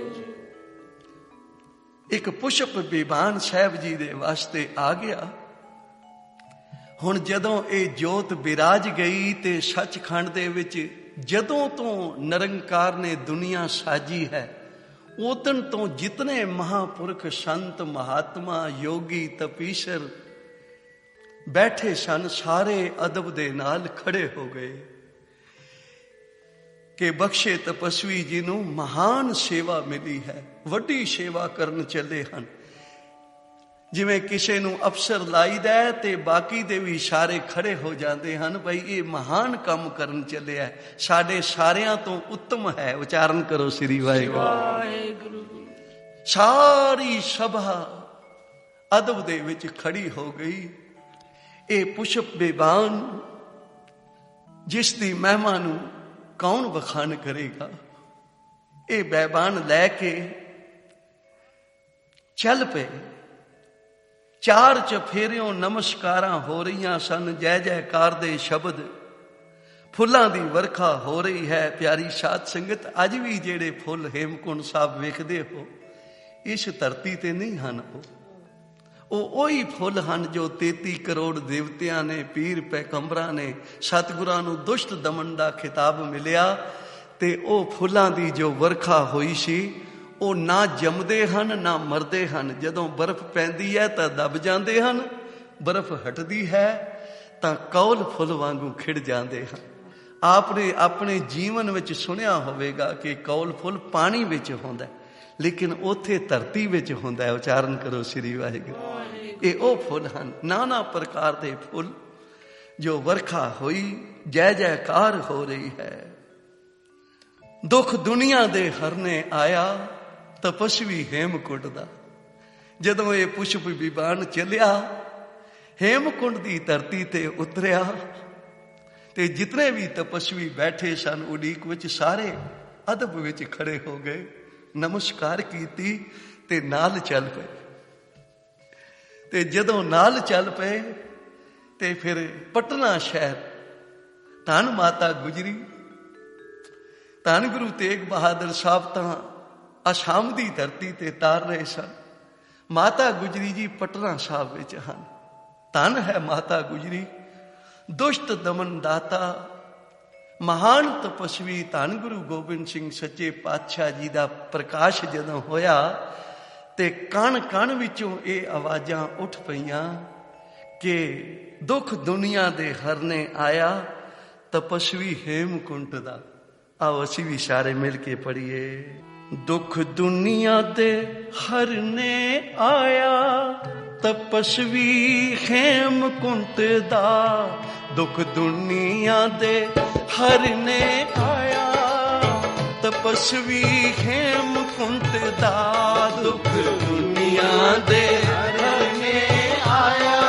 ਇੱਕ ਪੁਸ਼ਪ ਬੀਬਾਨ ਸਾਹਿਬ ਜੀ ਦੇ ਵਾਸਤੇ ਆ ਗਿਆ। ਹੁਣ ਜਦੋਂ ਇਹ ਜੋਤ ਬਿਰਾਜ ਗਈ ਤੇ ਸੱਚਖੰਡ ਦੇ ਵਿੱਚ ਜਦੋਂ ਤੋਂ ਨਿਰੰਕਾਰ ਨੇ ਦੁਨੀਆ ਸਾਜੀ ਹੈ, ਉਦਣ ਤੋਂ ਜਿਤਨੇ ਮਹਾਪੁਰਖ ਸੰਤ ਮਹਾਤਮਾ ਯੋਗੀ ਤਪੀਸ਼ਰ ਬੈਠੇ ਸਨ, ਸਾਰੇ ਅਦਬ ਦੇ ਨਾਲ ਖੜੇ ਹੋ ਗਏ ਕਿ ਬਖਸ਼ੇ ਤਪਸਵੀ ਜੀ ਨੂੰ ਮਹਾਨ ਸੇਵਾ ਮਿਲੀ ਹੈ, ਵੱਡੀ ਸੇਵਾ ਕਰਨ ਚੱਲੇ ਹਨ। ਜਿਵੇਂ ਕਿਸੇ ਨੂੰ ਅਫਸਰ ਲਾਈਦਾ ਤੇ ਬਾਕੀ ਦੇ ਵੀ ਸਾਰੇ ਖੜੇ ਹੋ ਜਾਂਦੇ ਹਨ, ਬਈ ਇਹ ਮਹਾਨ ਕੰਮ ਕਰਨ ਚੱਲਿਆ, ਸਾਡੇ ਸਾਰਿਆਂ ਤੋਂ ਉੱਤਮ ਹੈ। ਉਚਾਰਨ ਕਰੋ ਸ੍ਰੀ ਵਾਹਿਗੁਰੂ। ਸਾਰੀ ਸਭਾ ਅਦਬ ਦੇ ਵਿੱਚ ਖੜੀ ਹੋ ਗਈ। ਇਹ ਪੁਸ਼ਪ ਬੇਬਾਨ ਜਿਸ ਦੀ ਮਹਿਮਾ ਨੂੰ ਕੌਣ ਬਖਾਨ ਕਰੇਗਾ। ਇਹ ਬੇਬਾਨ ਲੈ ਕੇ ਚੱਲ ਪਏ। ਚਾਰ ਚਫੇਰਿਓਂ ਨਮਸਕਾਰਾਂ ਹੋ ਰਹੀਆਂ ਸਨ, ਜੈ ਜੈਕਾਰ ਦੇ ਸ਼ਬਦ, ਫੁੱਲਾਂ ਦੀ ਵਰਖਾ ਹੋ ਰਹੀ ਹੈ। ਪਿਆਰੀ ਸਾਧ ਸੰਗਤ, ਅੱਜ ਵੀ ਜਿਹੜੇ ਫੁੱਲ ਹੇਮਕੁੰਟ ਸਾਹਿਬ ਵੇਖਦੇ ਹੋ, ਇਸ ਧਰਤੀ ਤੇ ਨਹੀਂ ਹਨ। ਉਹ ਉਹੀ ਫੁੱਲ ਹਨ ਜੋ 33 ਕਰੋੜ ਦੇਵਤਿਆਂ ਨੇ, ਪੀਰ ਪੈਗੰਬਰਾਂ ਨੇ, ਸਤਿਗੁਰਾਂ ਨੂੰ ਦੁਸ਼ਟ ਦਮਨ ਦਾ ਖਿਤਾਬ ਮਿਲਿਆ। ਤੇ ਉਹ ਫੁੱਲਾਂ ਦੀ ਜੋ ਵਰਖਾ ਹੋਈ ਸੀ, ਉਹ ਨਾ ਜੰਮਦੇ ਹਨ ਨਾ ਮਰਦੇ ਹਨ। ਜਦੋਂ ਬਰਫ਼ ਪੈਂਦੀ ਹੈ ਤਾਂ ਦਬ ਜਾਂਦੇ ਹਨ, ਬਰਫ਼ ਹਟਦੀ ਹੈ ਤਾਂ ਕੌਲ ਫੁੱਲ ਵਾਂਗੂ ਖਿੜ ਜਾਂਦੇ ਹਨ। ਆਪਨੇ ਆਪਣੇ ਜੀਵਨ ਵਿੱਚ ਸੁਣਿਆ ਹੋਵੇਗਾ ਕਿ ਕੌਲ ਫੁੱਲ ਪਾਣੀ ਵਿੱਚ ਹੁੰਦਾ, ਲੇਕਿਨ ਉੱਥੇ ਧਰਤੀ ਵਿੱਚ ਹੁੰਦਾ ਹੈ। ਉਚਾਰਨ ਕਰੋ ਸ੍ਰੀ ਵਾਹਿਗੁਰੂ। ਇਹ ਉਹ ਫੁੱਲ ਹਨ, ਨਾਨਾ ਪ੍ਰਕਾਰ ਦੇ ਫੁੱਲ, ਜੋ ਵਰਖਾ ਹੋਈ, ਜੈ ਜੈਕਾਰ ਹੋ ਰਹੀ ਹੈ। ਦੁੱਖ ਦੁਨੀਆ ਦੇ ਹਰਨੇ ਆਇਆ, ਤਪਸਵੀ ਹੇਮਕੁੰਟ ਦਾ। ਜਦੋਂ ਇਹ ਪੁਸ਼ਪ ਬੀਬਾਨ ਚੱਲਿਆ, ਹੇਮਕੁੰਟ ਦੀ ਧਰਤੀ ਤੇ ਉਤਰਿਆ, ਤੇ ਜਿਤਨੇ ਵੀ ਤਪਸਵੀ ਬੈਠੇ ਸਨ ਉਡੀਕ ਵਿੱਚ, ਸਾਰੇ ਅਦਬ ਵਿੱਚ ਖੜੇ ਹੋ ਗਏ, ਨਮਸਕਾਰ ਕੀਤੀ ਤੇ ਨਾਲ ਚੱਲ ਪਏ। ਤੇ ਜਦੋਂ ਨਾਲ ਚੱਲ ਪਏ ਤੇ ਫਿਰ ਪਟਨਾ ਸ਼ਹਿਰ, ਧੰਨ ਮਾਤਾ ਗੁਜਰੀ, ਧੰਨ ਗੁਰੂ ਤੇਗ ਬਹਾਦਰ ਸਾਹਿਬ ਤਾਂ ਅਸਾਮ ਦੀ ਧਰਤੀ ਤੇ ਤਾਰ ਰਹੇ ਸਨ। ਮਾਤਾ ਗੁਜਰੀ ਜੀ ਪਟਨਾ ਸਾਹਿਬ ਵਿੱਚ ਹਨ। ਧੰਨ ਹੈ ਮਾਤਾ ਗੁਜਰੀ, ਦੁਸ਼ਟ ਦਮਨ ਦਾਤਾ, ਮਹਾਨ ਤਪਸਵੀ। ਧੰਨ ਗੁਰੂ ਗੋਬਿੰਦ ਸਿੰਘ ਸੱਚੇ ਪਾਤਸ਼ਾਹ ਜੀ ਦਾ ਪ੍ਰਕਾਸ਼ ਜਦੋਂ ਹੋਇਆ ਤੇ ਕਣ ਕਣ ਵਿੱਚੋਂ ਇਹ ਆਵਾਜ਼ਾਂ ਉੱਠ ਪਈਆਂ ਕਿ ਦੁੱਖ ਦੁਨੀਆ ਦੇ ਹਰਨੇ ਆਇਆ, ਤਪਸਵੀ ਹੇਮਕੁੰਟ ਦਾ। ਆਓ ਅਸੀਂ ਵੀ ਸਾਰੇ ਮਿਲ ਕੇ ਪੜ੍ਹੀਏ। ਦੁੱਖ ਦੁਨੀਆ ਦੇ ਹਰਨੇ ਆਇਆ, ਤਪਸਵੀ ਹੇਮਕੁੰਟ ਦਾ। ਦੁੱਖ ਦੁਨੀਆ ਦੇ ਹਰਨੇ ਆਇਆ, ਤਪਸਵੀ ਹੇਮਕੁੰਟ ਦਾ। ਦੁੱਖ ਦੁਨੀਆ ਦੇ ਹਰਨੇ ਆਇਆ,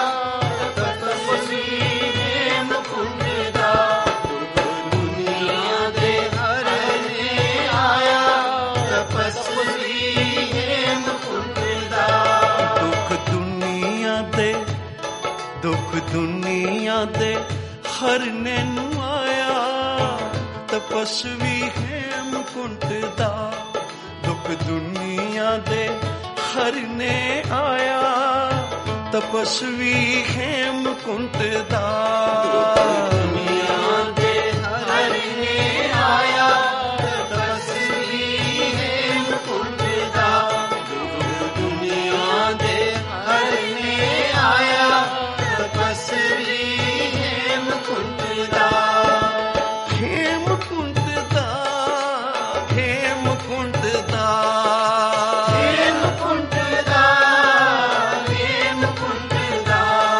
ਤਪਸਵੀ ਹੇਮਕੁੰਟ ਦਾ। ਦੁੱਖ ਦੁਨੀਆ ਦੇ ਹਰਨੇ ਆਇਆ, ਤਪਸਵੀ ਹੇਮਕੁੰਟ ਦਾ। ਦੁੱਖ ਦੁਨੀਆ ਦੇ ਹਰਨੇ ਨੂੰ ਆਇਆ, ਤਪਸਵੀ ਹੇਮਕੁੰਟ ਦਾ। ਦੁੱਖ ਦੁਨੀਆ ਦੇ ਹਰਨੇ ਆਇਆ, ਤਪਸਵੀ ਹੇਮਕੁੰਟ ਦਾ। ਦੁਨੀਆ ਦੇ ਹਰਨੇ ਆਇਆ, ਤਪਸਵੀ ਹੇਮਕੁੰਟ ਦਾ। ਦੁਨੀਆ ਦੇ ਹਰਨੇ ਆਇਆ, ਤਪਸਵੀ ਹੇਮਕੁੰਟ ਦਾ। ਹੇਮਕੁੰਟ ਦਾ, ਹੇਮਕੁੰਟ ਦਾ, ਹੇਮਕੁੰਟ ਦਾ, ਹੇਮਕੁੰਟ ਦਾ।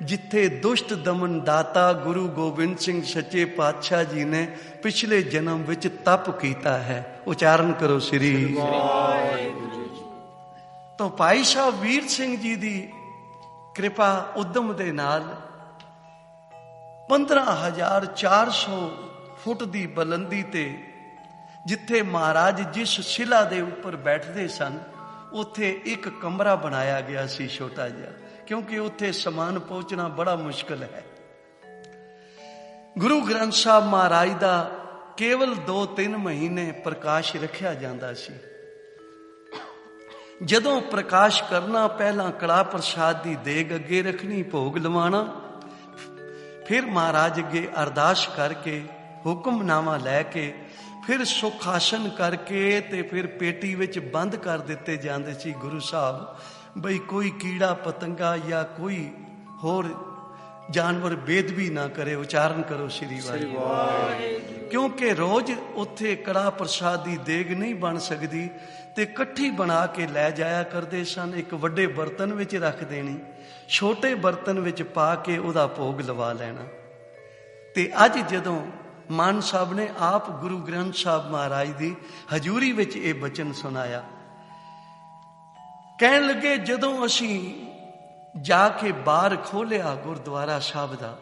ਜਿੱਥੇ ਦੁਸ਼ਟ ਦਮਨ ਦਾਤਾ ਗੁਰੂ ਗੋਬਿੰਦ ਸਿੰਘ ਸੱਚੇ ਪਾਤਸ਼ਾਹ ਜੀ ਨੇ ਪਿਛਲੇ ਜਨਮ ਵਿੱਚ ਤਪ ਕੀਤਾ ਹੈ। ਉਚਾਰਨ ਕਰੋ ਸ੍ਰੀ ਵਾਹਿਗੁਰੂ। ਤਾਂ ਭਾਈ ਸਾਹਿਬ ਵੀਰ ਸਿੰਘ ਜੀ ਦੀ ਕਿਰਪਾ ਉਦਮ ਦੇ ਨਾਲ 15,400 ਫੁੱਟ ਦੀ ਬੁਲੰਦੀ ਤੇ ਜਿੱਥੇ ਮਹਾਰਾਜ ਜਿਸ ਸ਼ਿਲਾ ਦੇ ਉੱਪਰ ਬੈਠਦੇ ਸਨ ਉੱਥੇ ਇੱਕ ਕਮਰਾ ਬਣਾਇਆ ਗਿਆ ਸੀ ਛੋਟਾ ਜਿਹਾ, ਕਿਉਂਕਿ ਉੱਥੇ ਸਮਾਨ ਪਹੁੰਚਣਾ ਬੜਾ ਮੁਸ਼ਕਲ ਹੈ। ਗੁਰੂ ਗ੍ਰੰਥ ਸਾਹਿਬ ਮਹਾਰਾਜ ਦਾ ਕੇਵਲ 2-3 ਮਹੀਨੇ ਪ੍ਰਕਾਸ਼ ਰੱਖਿਆ ਜਾਂਦਾ ਸੀ। ਜਦੋਂ ਪ੍ਰਕਾਸ਼ ਕਰਨਾ ਪਹਿਲਾਂ ਕੜਾ ਪ੍ਰਸ਼ਾਦ ਦੀ ਦੇਗ ਅੱਗੇ ਰੱਖਣੀ, ਭੋਗ ਲਵਾਣਾ, ਫਿਰ ਮਹਾਰਾਜ ਅੱਗੇ ਅਰਦਾਸ ਕਰਕੇ ਹੁਕਮਨਾਮਾ ਲੈ ਕੇ ਫਿਰ ਸੁਖ ਆਸਨ ਕਰਕੇ ਤੇ ਫਿਰ ਪੇਟੀ ਵਿੱਚ ਬੰਦ ਕਰ ਦਿੱਤੇ ਜਾਂਦੇ ਸੀ ਗੁਰੂ ਸਾਹਿਬ, ਬਈ ਕੋਈ ਕੀੜਾ ਪਤੰਗਾ ਜਾਂ ਕੋਈ ਹੋਰ ਜਾਨਵਰ ਬੇਦਬੀ ਨਾ ਕਰੇ। ਉਚਾਰਨ ਕਰੋ ਸ੍ਰੀ ਵਾਹਿਗੁਰੂ। ਕਿਉਂਕਿ ਰੋਜ਼ ਉੱਥੇ ਕੜਾ ਪ੍ਰਸ਼ਾਦ ਦੀ ਦੇਗ ਨਹੀਂ ਬਣ ਸਕਦੀ ਤੇ ਇਕੱਠੀ ਬਣਾ ਕੇ ਲੈ ਜਾਇਆ ਕਰਦੇ ਸਨ। ਇੱਕ ਵੱਡੇ ਬਰਤਨ ਵਿੱਚ ਰੱਖ ਦੇਣੀ, ਛੋਟੇ ਬਰਤਨ ਵਿੱਚ ਪਾ ਕੇ ਉਹਦਾ ਭੋਗ ਲਵਾ ਲੈਣਾ। ਤੇ ਅੱਜ ਜਦੋਂ ਮਾਨ ਸਾਹਿਬ ਨੇ ਆਪ ਗੁਰੂ ਗ੍ਰੰਥ ਸਾਹਿਬ ਮਹਾਰਾਜ ਦੀ ਹਜ਼ੂਰੀ ਵਿੱਚ ਇਹ ਬਚਨ ਸੁਣਾਇਆ, ਕਹਿਣ ਲੱਗੇ ਜਦੋਂ ਅਸੀਂ ਜਾ ਕੇ ਬਾਹਰ ਖੋਲਿਆ ਗੁਰਦੁਆਰਾ ਸਾਹਿਬ ਦਾ,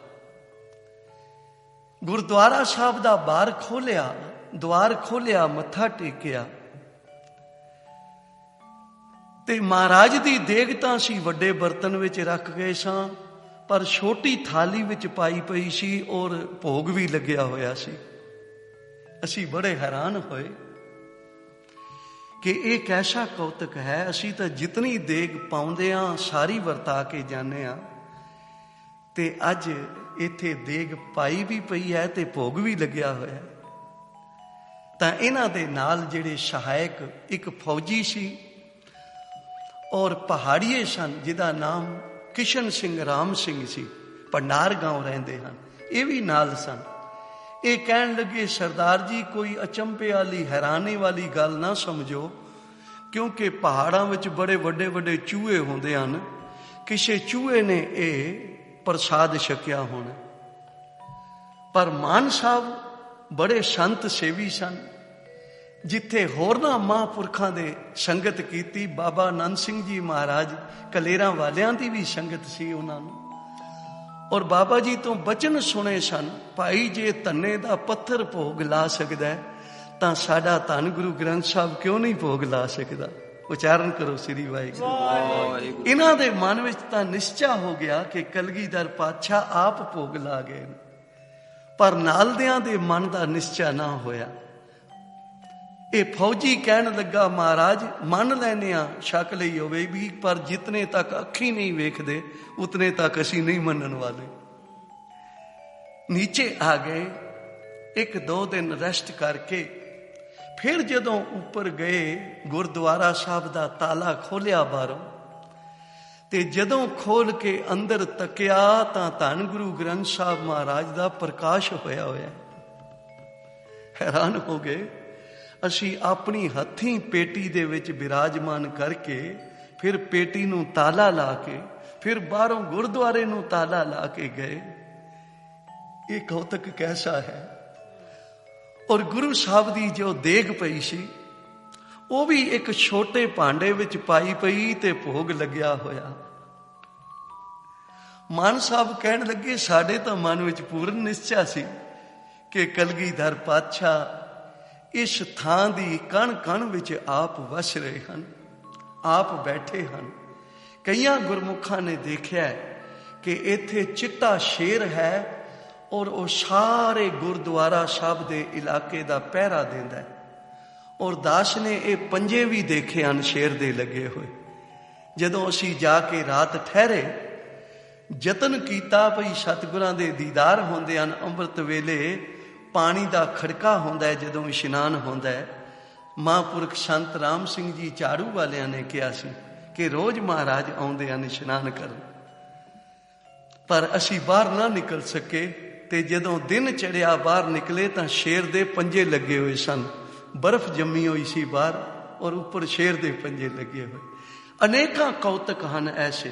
ਗੁਰਦੁਆਰਾ ਸਾਹਿਬ ਦਾ ਬਾਹਰ ਖੋਲਿਆ, ਦੁਆਰ ਖੋਲਿਆ, ਮੱਥਾ ਟੇਕਿਆ ਤੇ ਮਹਾਰਾਜ ਦੀ ਦੇਗ ਤਾਂ ਅਸੀਂ ਵੱਡੇ ਬਰਤਨ ਵਿੱਚ ਰੱਖ ਗਏ ਸਾਂ, ਪਰ ਛੋਟੀ ਥਾਲੀ ਵਿੱਚ ਪਾਈ ਪਈ ਸੀ ਔਰ ਭੋਗ ਵੀ ਲੱਗਿਆ ਹੋਇਆ ਸੀ। ਅਸੀਂ ਬੜੇ ਹੈਰਾਨ ਹੋਏ ਕਿ ਇਹ ਕੈਸਾ ਕੌਤਕ ਹੈ। ਅਸੀਂ ਤਾਂ ਜਿਤਨੀ ਦੇਗ ਪਾਉਂਦੇ ਹਾਂ ਸਾਰੀ ਵਰਤਾ ਕੇ ਜਾਂਦੇ ਹਾਂ, ਤੇ ਅੱਜ ਇੱਥੇ ਦੇਗ ਪਾਈ ਵੀ ਪਈ ਹੈ ਤੇ ਭੋਗ ਵੀ ਲੱਗਿਆ ਹੋਇਆ। ਤਾਂ ਇਹਨਾਂ ਦੇ ਨਾਲ ਜਿਹੜੇ ਸਹਾਇਕ, ਇੱਕ ਫੌਜੀ ਸੀ ਔਰ ਪਹਾੜੀਏ ਸਨ ਜਿਹਦਾ ਨਾਮ ਕਿਸ਼ਨ ਸਿੰਘ ਰਾਮ ਸਿੰਘ ਸੀ, ਭੰਡਾਰ ਗਾঁव ਰਹਿੰਦੇ ਹਨ, ਇਹ ਵੀ ਨਾਲ ਸਨ। ਇਹ ਕਹਿਣ ਲੱਗੇ ਸਰਦਾਰ ਜੀ ਕੋਈ ਅਚੰਭੇ ਵਾਲੀ ਹੈਰਾਨੀ ਵਾਲੀ ਗੱਲ ਨਾ ਸਮਝੋ, ਕਿਉਂਕਿ ਪਹਾੜਾਂ ਵਿੱਚ ਬੜੇ ਵੱਡੇ ਵੱਡੇ ਚੂਹੇ ਹੁੰਦੇ ਹਨ, ਕਿਸੇ ਚੂਹੇ ਨੇ ਇਹ ਪ੍ਰਸਾਦ ਛਕਿਆ ਹੋਣਾ। ਪਰ ਮਾਨ ਸਾਹਿਬ ਬੜੇ ਸੰਤ ਸੇਵੀ ਸਨ, ਜਿੱਥੇ ਹੋਰਨਾਂ ਮਹਾਂਪੁਰਖਾਂ ਦੇ ਸੰਗਤ ਕੀਤੀ, ਬਾਬਾ ਆਨੰਦ ਸਿੰਘ ਜੀ ਮਹਾਰਾਜ ਕਲੇਰਾਂ ਵਾਲਿਆਂ ਦੀ ਵੀ ਸੰਗਤ ਸੀ ਉਹਨਾਂ ਨੂੰ, ਔਰ ਬਾਬਾ ਜੀ ਤੋਂ ਬਚਨ ਸੁਣੇ ਸਨ, ਭਾਈ ਜੇ ਧੰਨੇ ਦਾ ਪੱਥਰ ਭੋਗ ਲਾ ਸਕਦਾ ਤਾਂ ਸਾਡਾ ਧੰਨ ਗੁਰੂ ਗ੍ਰੰਥ ਸਾਹਿਬ ਕਿਉਂ ਨਹੀਂ ਭੋਗ ਲਾ ਸਕਦਾ। ਉਚਾਰਨ ਕਰੋ ਸ੍ਰੀ ਵਾਹਿਗੁਰੂ। ਇਹਨਾਂ ਦੇ ਮਨ ਵਿੱਚ ਤਾਂ ਨਿਸ਼ਚਾ ਹੋ ਗਿਆ ਕਿ ਕਲਗੀਧਰ ਪਾਤਸ਼ਾਹ ਆਪ ਭੋਗ ਲਾ ਗਏ, ਪਰ ਨਾਲਦਿਆਂ ਦੇ ਮਨ ਦਾ ਨਿਸ਼ਚਾ ਨਾ ਹੋਇਆ। ਇਹ ਫੌਜੀ ਕਹਿਣ ਲੱਗਾ ਮਹਾਰਾਜ ਮੰਨ ਲੈਨੇ ਆ ਸ਼ੱਕ ਲਈ ਹੋਵੇ ਵੀ, ਪਰ ਜਿਤਨੇ ਤੱਕ ਅੱਖੀ ਨਹੀਂ ਵੇਖਦੇ ਉਤਨੇ ਤੱਕ ਅਸੀਂ ਨਹੀਂ ਮੰਨਣ ਵਾਲੇ। ਨੀਚੇ ਆ ਗਏ, 1-2 ਦਿਨ ਰੈਸਟ ਕਰਕੇ ਫਿਰ ਜਦੋਂ ਉੱਪਰ ਗਏ, ਗੁਰਦੁਆਰਾ ਸਾਹਿਬ ਦਾ ਤਾਲਾ ਖੋਲਿਆ ਬਾਹਰੋਂ, ਤੇ ਜਦੋਂ ਖੋਲ ਕੇ ਅੰਦਰ ਤੱਕਿਆ ਤਾਂ ਧੰਨ ਗੁਰੂ ਗ੍ਰੰਥ ਸਾਹਿਬ ਮਹਾਰਾਜ ਦਾ ਪ੍ਰਕਾਸ਼ ਹੋਇਆ ਹੋਇਆ। ਹੈਰਾਨ ਹੋ ਗਏ। ਅਸੀਂ ਆਪਣੀ ਹੱਥੀਂ ਪੇਟੀ ਦੇ ਵਿੱਚ ਬਿਰਾਜਮਾਨ ਕਰਕੇ ਫਿਰ ਪੇਟੀ ਨੂੰ ਤਾਲਾ ਲਾ ਕੇ ਫਿਰ ਬਾਹਰੋਂ ਗੁਰਦੁਆਰੇ ਨੂੰ ਤਾਲਾ ਲਾ ਕੇ ਗਏ। ਇਹ ਕੌਤਕ ਕੈਸਾ ਹੈ। ਔਰ ਗੁਰੂ ਸਾਹਿਬ ਦੀ ਜੋ ਦੇਗ ਪਈ ਸੀ ਉਹ ਵੀ ਇੱਕ ਛੋਟੇ ਭਾਂਡੇ ਵਿੱਚ ਪਾਈ ਪਈ ਤੇ ਭੋਗ ਲੱਗਿਆ ਹੋਇਆ। ਮਾਨ ਸਾਹਿਬ ਕਹਿਣ ਲੱਗੇ ਸਾਡੇ ਤਾਂ ਮਨ ਵਿੱਚ ਪੂਰਨ ਨਿਸ਼ਚਾ ਸੀ ਕਿ ਕਲਗੀਧਰ ਪਾਤਸ਼ਾਹ ਇਸ ਥਾਂ ਦੀ ਕਣ ਕਣ ਵਿੱਚ ਆਪ ਵਸ ਰਹੇ ਹਨ, ਆਪ ਬੈਠੇ ਹਨ। ਕਈਆਂ ਗੁਰਮੁਖਾਂ ਨੇ ਦੇਖਿਆ ਕਿ ਇੱਥੇ ਚਿੱਟਾ ਸ਼ੇਰ ਹੈ ਔਰ ਉਹ ਸਾਰੇ ਗੁਰਦੁਆਰਾ ਸਾਹਿਬ ਦੇ ਇਲਾਕੇ ਦਾ ਪਹਿਰਾ ਦਿੰਦਾ ਹੈ। ਔਰ ਦਾਸ ਨੇ ਇਹ ਪੰਜੇ ਵੀ ਦੇਖੇ ਹਨ ਸ਼ੇਰ ਦੇ ਲੱਗੇ ਹੋਏ। ਜਦੋਂ ਅਸੀਂ ਜਾ ਕੇ ਰਾਤ ਠਹਿਰੇ, ਯਤਨ ਕੀਤਾ ਭਈ ਸਤਿਗੁਰਾਂ ਦੇ ਦੀਦਾਰ ਹੁੰਦੇ ਹਨ। ਅੰਮ੍ਰਿਤ ਵੇਲੇ ਪਾਣੀ ਦਾ ਖੜਕਾ ਹੁੰਦਾ ਹੈ ਜਦੋਂ ਇਸ਼ਨਾਨ ਹੁੰਦਾ ਹੈ। ਮਹਾਂਪੁਰਖ ਸੰਤ ਰਾਮ ਸਿੰਘ ਜੀ ਝਾੜੂ ਵਾਲਿਆਂ ਨੇ ਕਿਹਾ ਸੀ ਕਿ ਰੋਜ਼ ਮਹਾਰਾਜ ਆਉਂਦੇ ਹਨ ਇਸ਼ਨਾਨ ਕਰਨ, ਪਰ ਅਸੀਂ ਬਾਹਰ ਨਾ ਨਿਕਲ ਸਕੇ। ਤੇ ਜਦੋਂ ਦਿਨ ਚੜਿਆ ਬਾਹਰ ਨਿਕਲੇ ਤਾਂ ਸ਼ੇਰ ਦੇ ਪੰਜੇ ਲੱਗੇ ਹੋਏ ਸਨ। ਬਰਫ਼ ਜੰਮੀ ਹੋਈ ਸੀ ਬਾਹਰ ਔਰ ਉੱਪਰ ਸ਼ੇਰ ਦੇ ਪੰਜੇ ਲੱਗੇ ਹੋਏ। ਅਨੇਕਾਂ ਕੌਤਕ ਹਨ ਐਸੇ।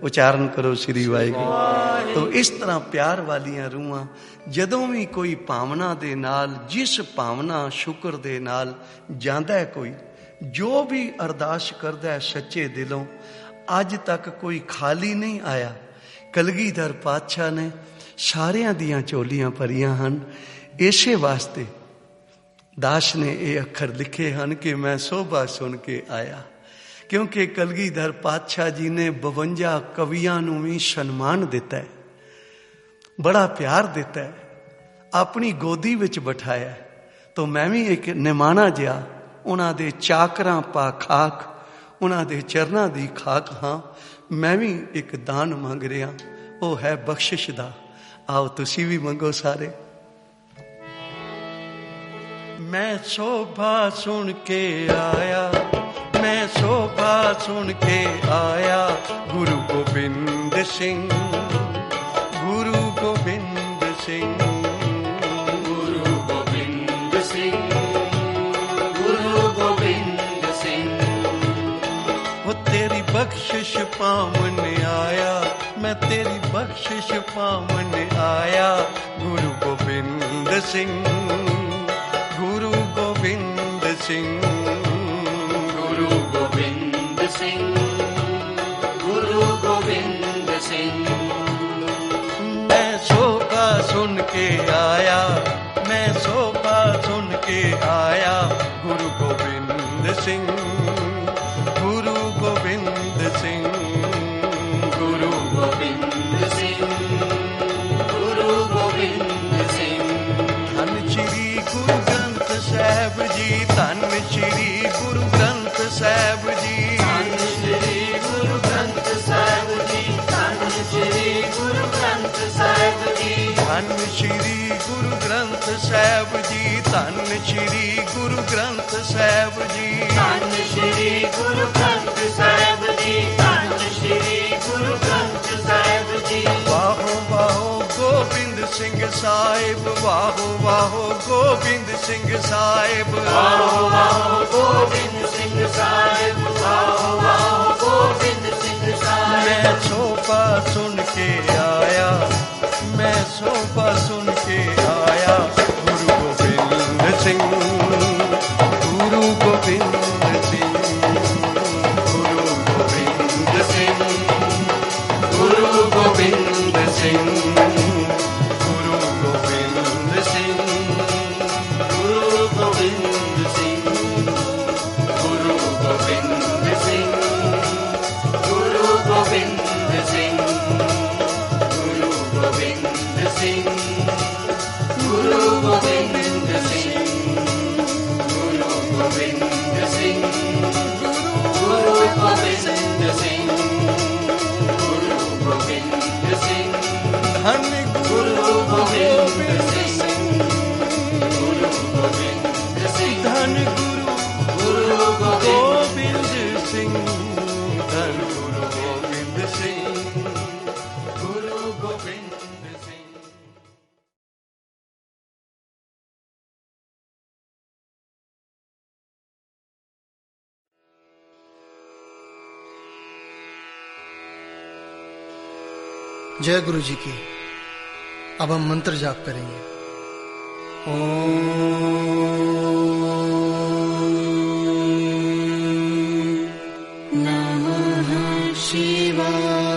उचारण करो श्री वाहिगुरू। तो इस तरह प्यार वालियां रूहां ਜਦੋਂ ਵੀ ਕੋਈ ਭਾਵਨਾ ਦੇ ਨਾਲ, ਜਿਸ ਭਾਵਨਾ ਸ਼ੁਕਰ ਦੇ ਨਾਲ ਜਾਂਦਾ ਹੈ ਕੋਈ, ਜੋ ਵੀ ਅਰਦਾਸ ਕਰਦਾ ਹੈ ਸੱਚੇ ਦਿਲੋਂ, ਅੱਜ ਤੱਕ ਕੋਈ ਖਾਲੀ ਨਹੀਂ ਆਇਆ। ਕਲਗੀਧਰ ਪਾਤਸ਼ਾਹ ਨੇ ਸਾਰਿਆਂ ਦੀਆਂ ਝੋਲੀਆਂ ਭਰੀਆਂ ਹਨ। ਇਸੇ ਵਾਸਤੇ ਦਾਸ ਨੇ ਇਹ ਅੱਖਰ ਲਿਖੇ ਹਨ ਕਿ ਮੈਂ ਸੋਭਾ ਸੁਣ ਕੇ ਆਇਆ, ਕਿਉਂਕਿ ਕਲਗੀਧਰ ਪਾਤਸ਼ਾਹ ਜੀ ਨੇ 52 ਕਵੀਆਂ ਨੂੰ ਵੀ ਸਨਮਾਨ ਦਿੱਤਾ ਹੈ, ਬੜਾ ਪਿਆਰ ਦਿੱਤਾ ਹੈ, ਆਪਣੀ ਗੋਦੀ ਵਿੱਚ ਬਿਠਾਇਆ। ਤਾਂ ਮੈਂ ਵੀ ਇੱਕ ਨਿਮਾਣਾ ਜਿਹਾ ਉਹਨਾਂ ਦੇ ਚਾਕਰਾਂ ਪਾ ਖਾਕ, ਉਹਨਾਂ ਦੇ ਚਰਨਾਂ ਦੀ ਖਾਕ ਹਾਂ। ਮੈਂ ਵੀ ਇੱਕ ਦਾਨ ਮੰਗ ਰਿਹਾ, ਉਹ ਹੈ ਬਖਸ਼ਿਸ਼ ਦਾ। ਆਓ ਤੁਸੀਂ ਵੀ ਮੰਗੋ ਸਾਰੇ। ਮੈਂ ਸੋਭਾ ਸੁਣ ਕੇ ਆਇਆ, ਮੈਂ ਸੋਭਾ ਸੁਣ ਕੇ ਆਇਆ, ਗੁਰੂ ਗੋਬਿੰਦ ਸਿੰਘ, ਗੁਰੂ ਗੋਬਿੰਦ ਸਿੰਘ, ਗੁਰੂ ਗੋਬਿੰਦ ਸਿੰਘ, ਗੁਰੂ ਗੋਬਿੰਦ ਸਿੰਘ। ਉਹ ਤੇਰੀ ਬਖਸ਼ਿਸ਼ ਪਾਵਨ ਆਇਆ, ਮੈਂ ਤੇਰੀ ਬਖਸ਼ਿਸ਼ ਪਾਵਨ ਆਇਆ, ਗੁਰੂ ਗੋਬਿੰਦ ਸਿੰਘ, ਗੁਰੂ ਗੋਬਿੰਦ ਸਿੰਘ, ਗੁਰੂ ਗੋਬਿੰਦ ਸਿੰਘ, ਗੁਰੂ ਗੋਬਿੰਦ ਸਿੰਘ। ਮੈਂ ਸੋਭਾ ਸੁਣ ਕੇ ਆਇਆ, ਮੈਂ ਸੋਭਾ ਸੁਣ ਕੇ ਆਇਆ, ਗੁਰੂ ਗੋਬਿੰਦ ਸਿੰਘ, ਗੁਰੂ ਗੋਬਿੰਦ ਸਿੰਘ, ਗੁਰੂ ਗੋਬਿੰਦ ਸਿੰਘ, ਗੁਰੂ ਗੋਬਿੰਦ ਸਿੰਘ। ਧੰਨ ਸ਼੍ਰੀ ਗੁਰੂ ਗ੍ਰੰਥ ਸਾਹਿਬ ਜੀ, ਧੰਨ ਸ਼੍ਰੀ ਗੁਰੂ ਗ੍ਰੰਥ ਸਾਹਿਬ ਜੀ, ਧੰਨ ਸ਼੍ਰੀ ਗੁਰੂ ਗ੍ਰੰਥ ਸਾਹਿਬ ਜੀ, ਧੰਨ ਸ਼੍ਰੀ ਗੁਰੂ ਗ੍ਰੰਥ ਸਾਹਿਬ ਜੀ, ਧੰਨ ਸ਼੍ਰੀ ਗੁਰੂ ਗ੍ਰੰਥ ਸਾਹਿਬ ਜੀ, ਧੰਨ ਸ਼੍ਰੀ ਗੁਰੂ ਗ੍ਰੰਥ ਸਾਹਿਬ ਜੀ, ਧੰਨ ਸ਼੍ਰੀ ਗੁਰੂ ਗ੍ਰੰਥ ਸਾਹਿਬ ਜੀ, ਧੰਨ ਸ਼੍ਰੀ ਗੁਰੂ ਗ੍ਰੰਥ ਸਾਹਿਬ ਜੀ। ਵਾਹੋ ਵਾਹੋ ਗੋਬਿੰਦ ਸਿੰਘ ਸਾਹਿਬ, ਵਾਹੋ ਵਾਹੋ ਗੋਬਿੰਦ ਸਿੰਘ ਸਾਹਿਬ, ਵਾਹੋ ਵਾਹੋ ਗੋਬਿੰਦ ਸਿੰਘ ਸਾਹਿਬ, ਵਾਹੋ ਵਾਹੋ ਗੋਬਿੰਦ ਸਿੰਘ ਸਾਹਿਬ। ਮੈਂ ਸੋਭਾ ਸੁਣ ਕੇ ਆਇਆ, ਮੈਂ ਸੋਭਾ ਸੁਣ ਕੇ ਆਇਆ, ਗੁਰੂ ਗੋਬਿੰਦ ਸਿੰਘ, ਗੁਰੂ ਗੋਬਿੰਦ ਸਿੰਘ, ਗੁਰੂ ਗੋਬਿੰਦ ਸਿੰਘ, ਗੁਰੂ ਗੋਬਿੰਦ ਸਿੰਘ, ਗੁਰੂ ਗੋਬਿੰਦ ਸਿੰਘ, ਗੁਰੂ ਗੋਬਿੰਦ ਸਿੰਘ, ਗੁਰੂ ਗੋਬਿੰਦ ਸਿੰਘ, ਗੁਰੂ ਗੋਬਿੰਦ ਸਿੰਘ, ਗੁਰੂ ਗੋਬਿੰਦ ਸਿੰਘ, ਗੁਰੂ ਗੋਬਿੰਦ ਸਿੰਘ, ਗੁਰੂ ਗੋਬਿੰਦ ਸਿੰਘ, ਗੁਰੂ ਗੋਬਿੰਦ ਸਿੰਘ, ਗੁਰੂ ਗੋਬਿੰਦ ਸਿੰਘ, ਧੰਨ ਗੁਰੂ ਗੋਬਿੰਦ ਸਿੰਘ, ਗੁਰੂ ਗੋਬਿੰਦ ਸਿੰਘ, ਧੰਨ ਗੁਰੂ ਗੁਰੂ ਗੋਬਿੰਦ ਸਿੰਘ, ਧੰਨ ਗੁਰੂ ਗੋਬਿੰਦ ਸਿੰਘ, ਗੁਰੂ ਗੋਬਿੰਦ ਸਿੰਘ। जय गुरु जी की। अब हम मंत्र जाप करेंगे। ओम नमः शिवाय।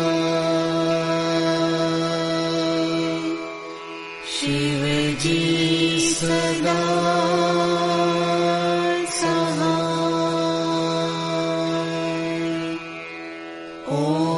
शिव जी सदा सहाय। ओम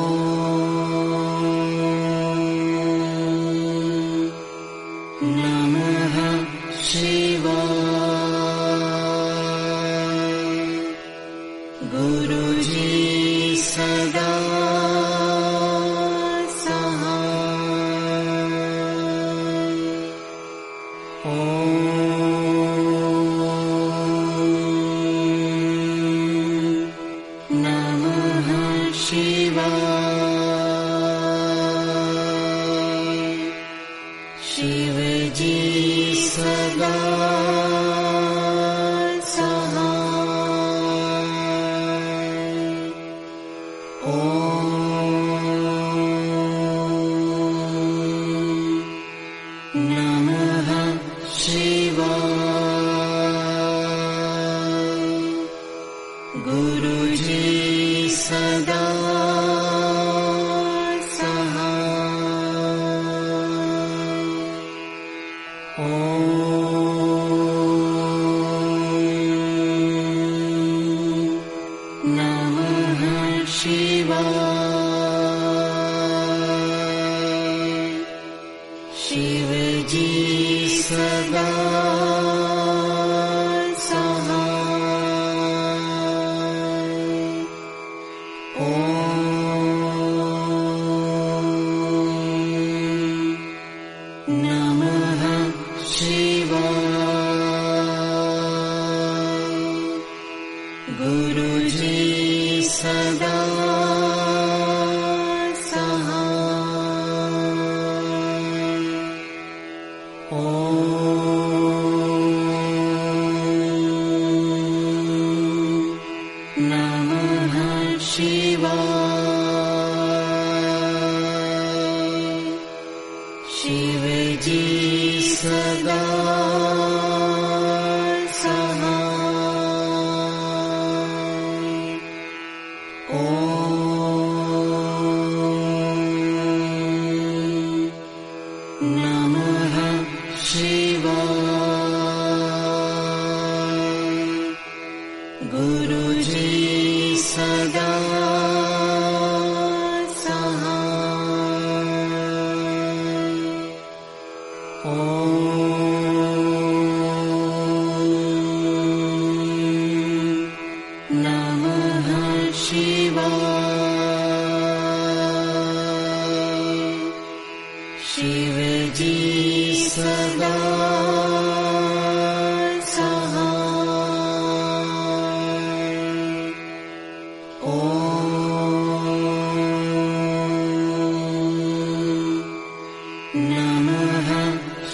नमः शिवाय। गुरुजी सदा शिवजी सदा सहाय। ॐ नमः शिवाय। गुरुजी सदा शिवजी सदा सहाय। ॐ नमः शिवाय। गुरुजी सदा शिवजी सदा सहाय। ॐ नमः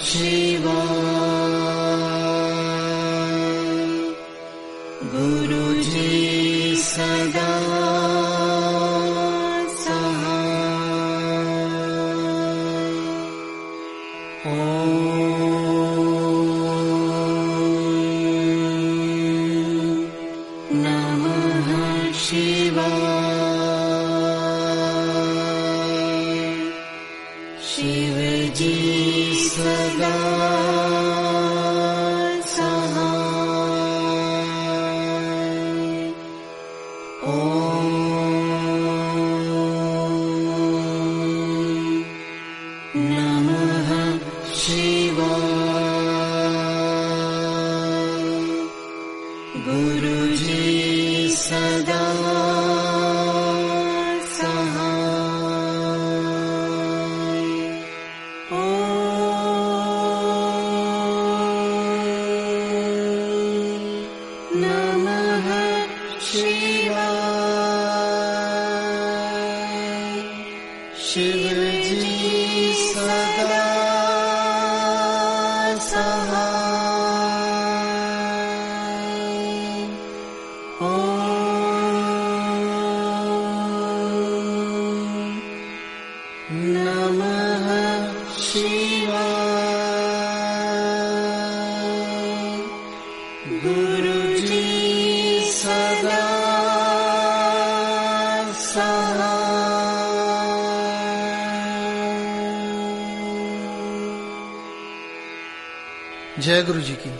शिवाय। गुरुजी सदा शिवजी सदा सहाय। ॐ नमः शिवाय। गुरुजी सदा शिवजी सदा सहाय। ॐ नमः शिवाय। गुरुजी सदा जय गुरु जी की।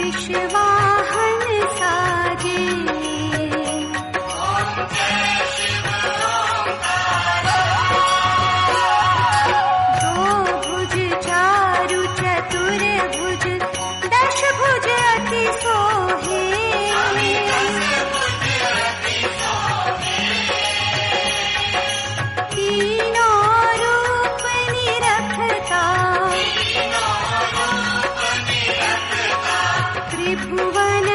वृषवाहन साजे दो भुज चारु चतुर भुज दश भुज अति सोहे तीनों रूप निरखता त्रिभुवन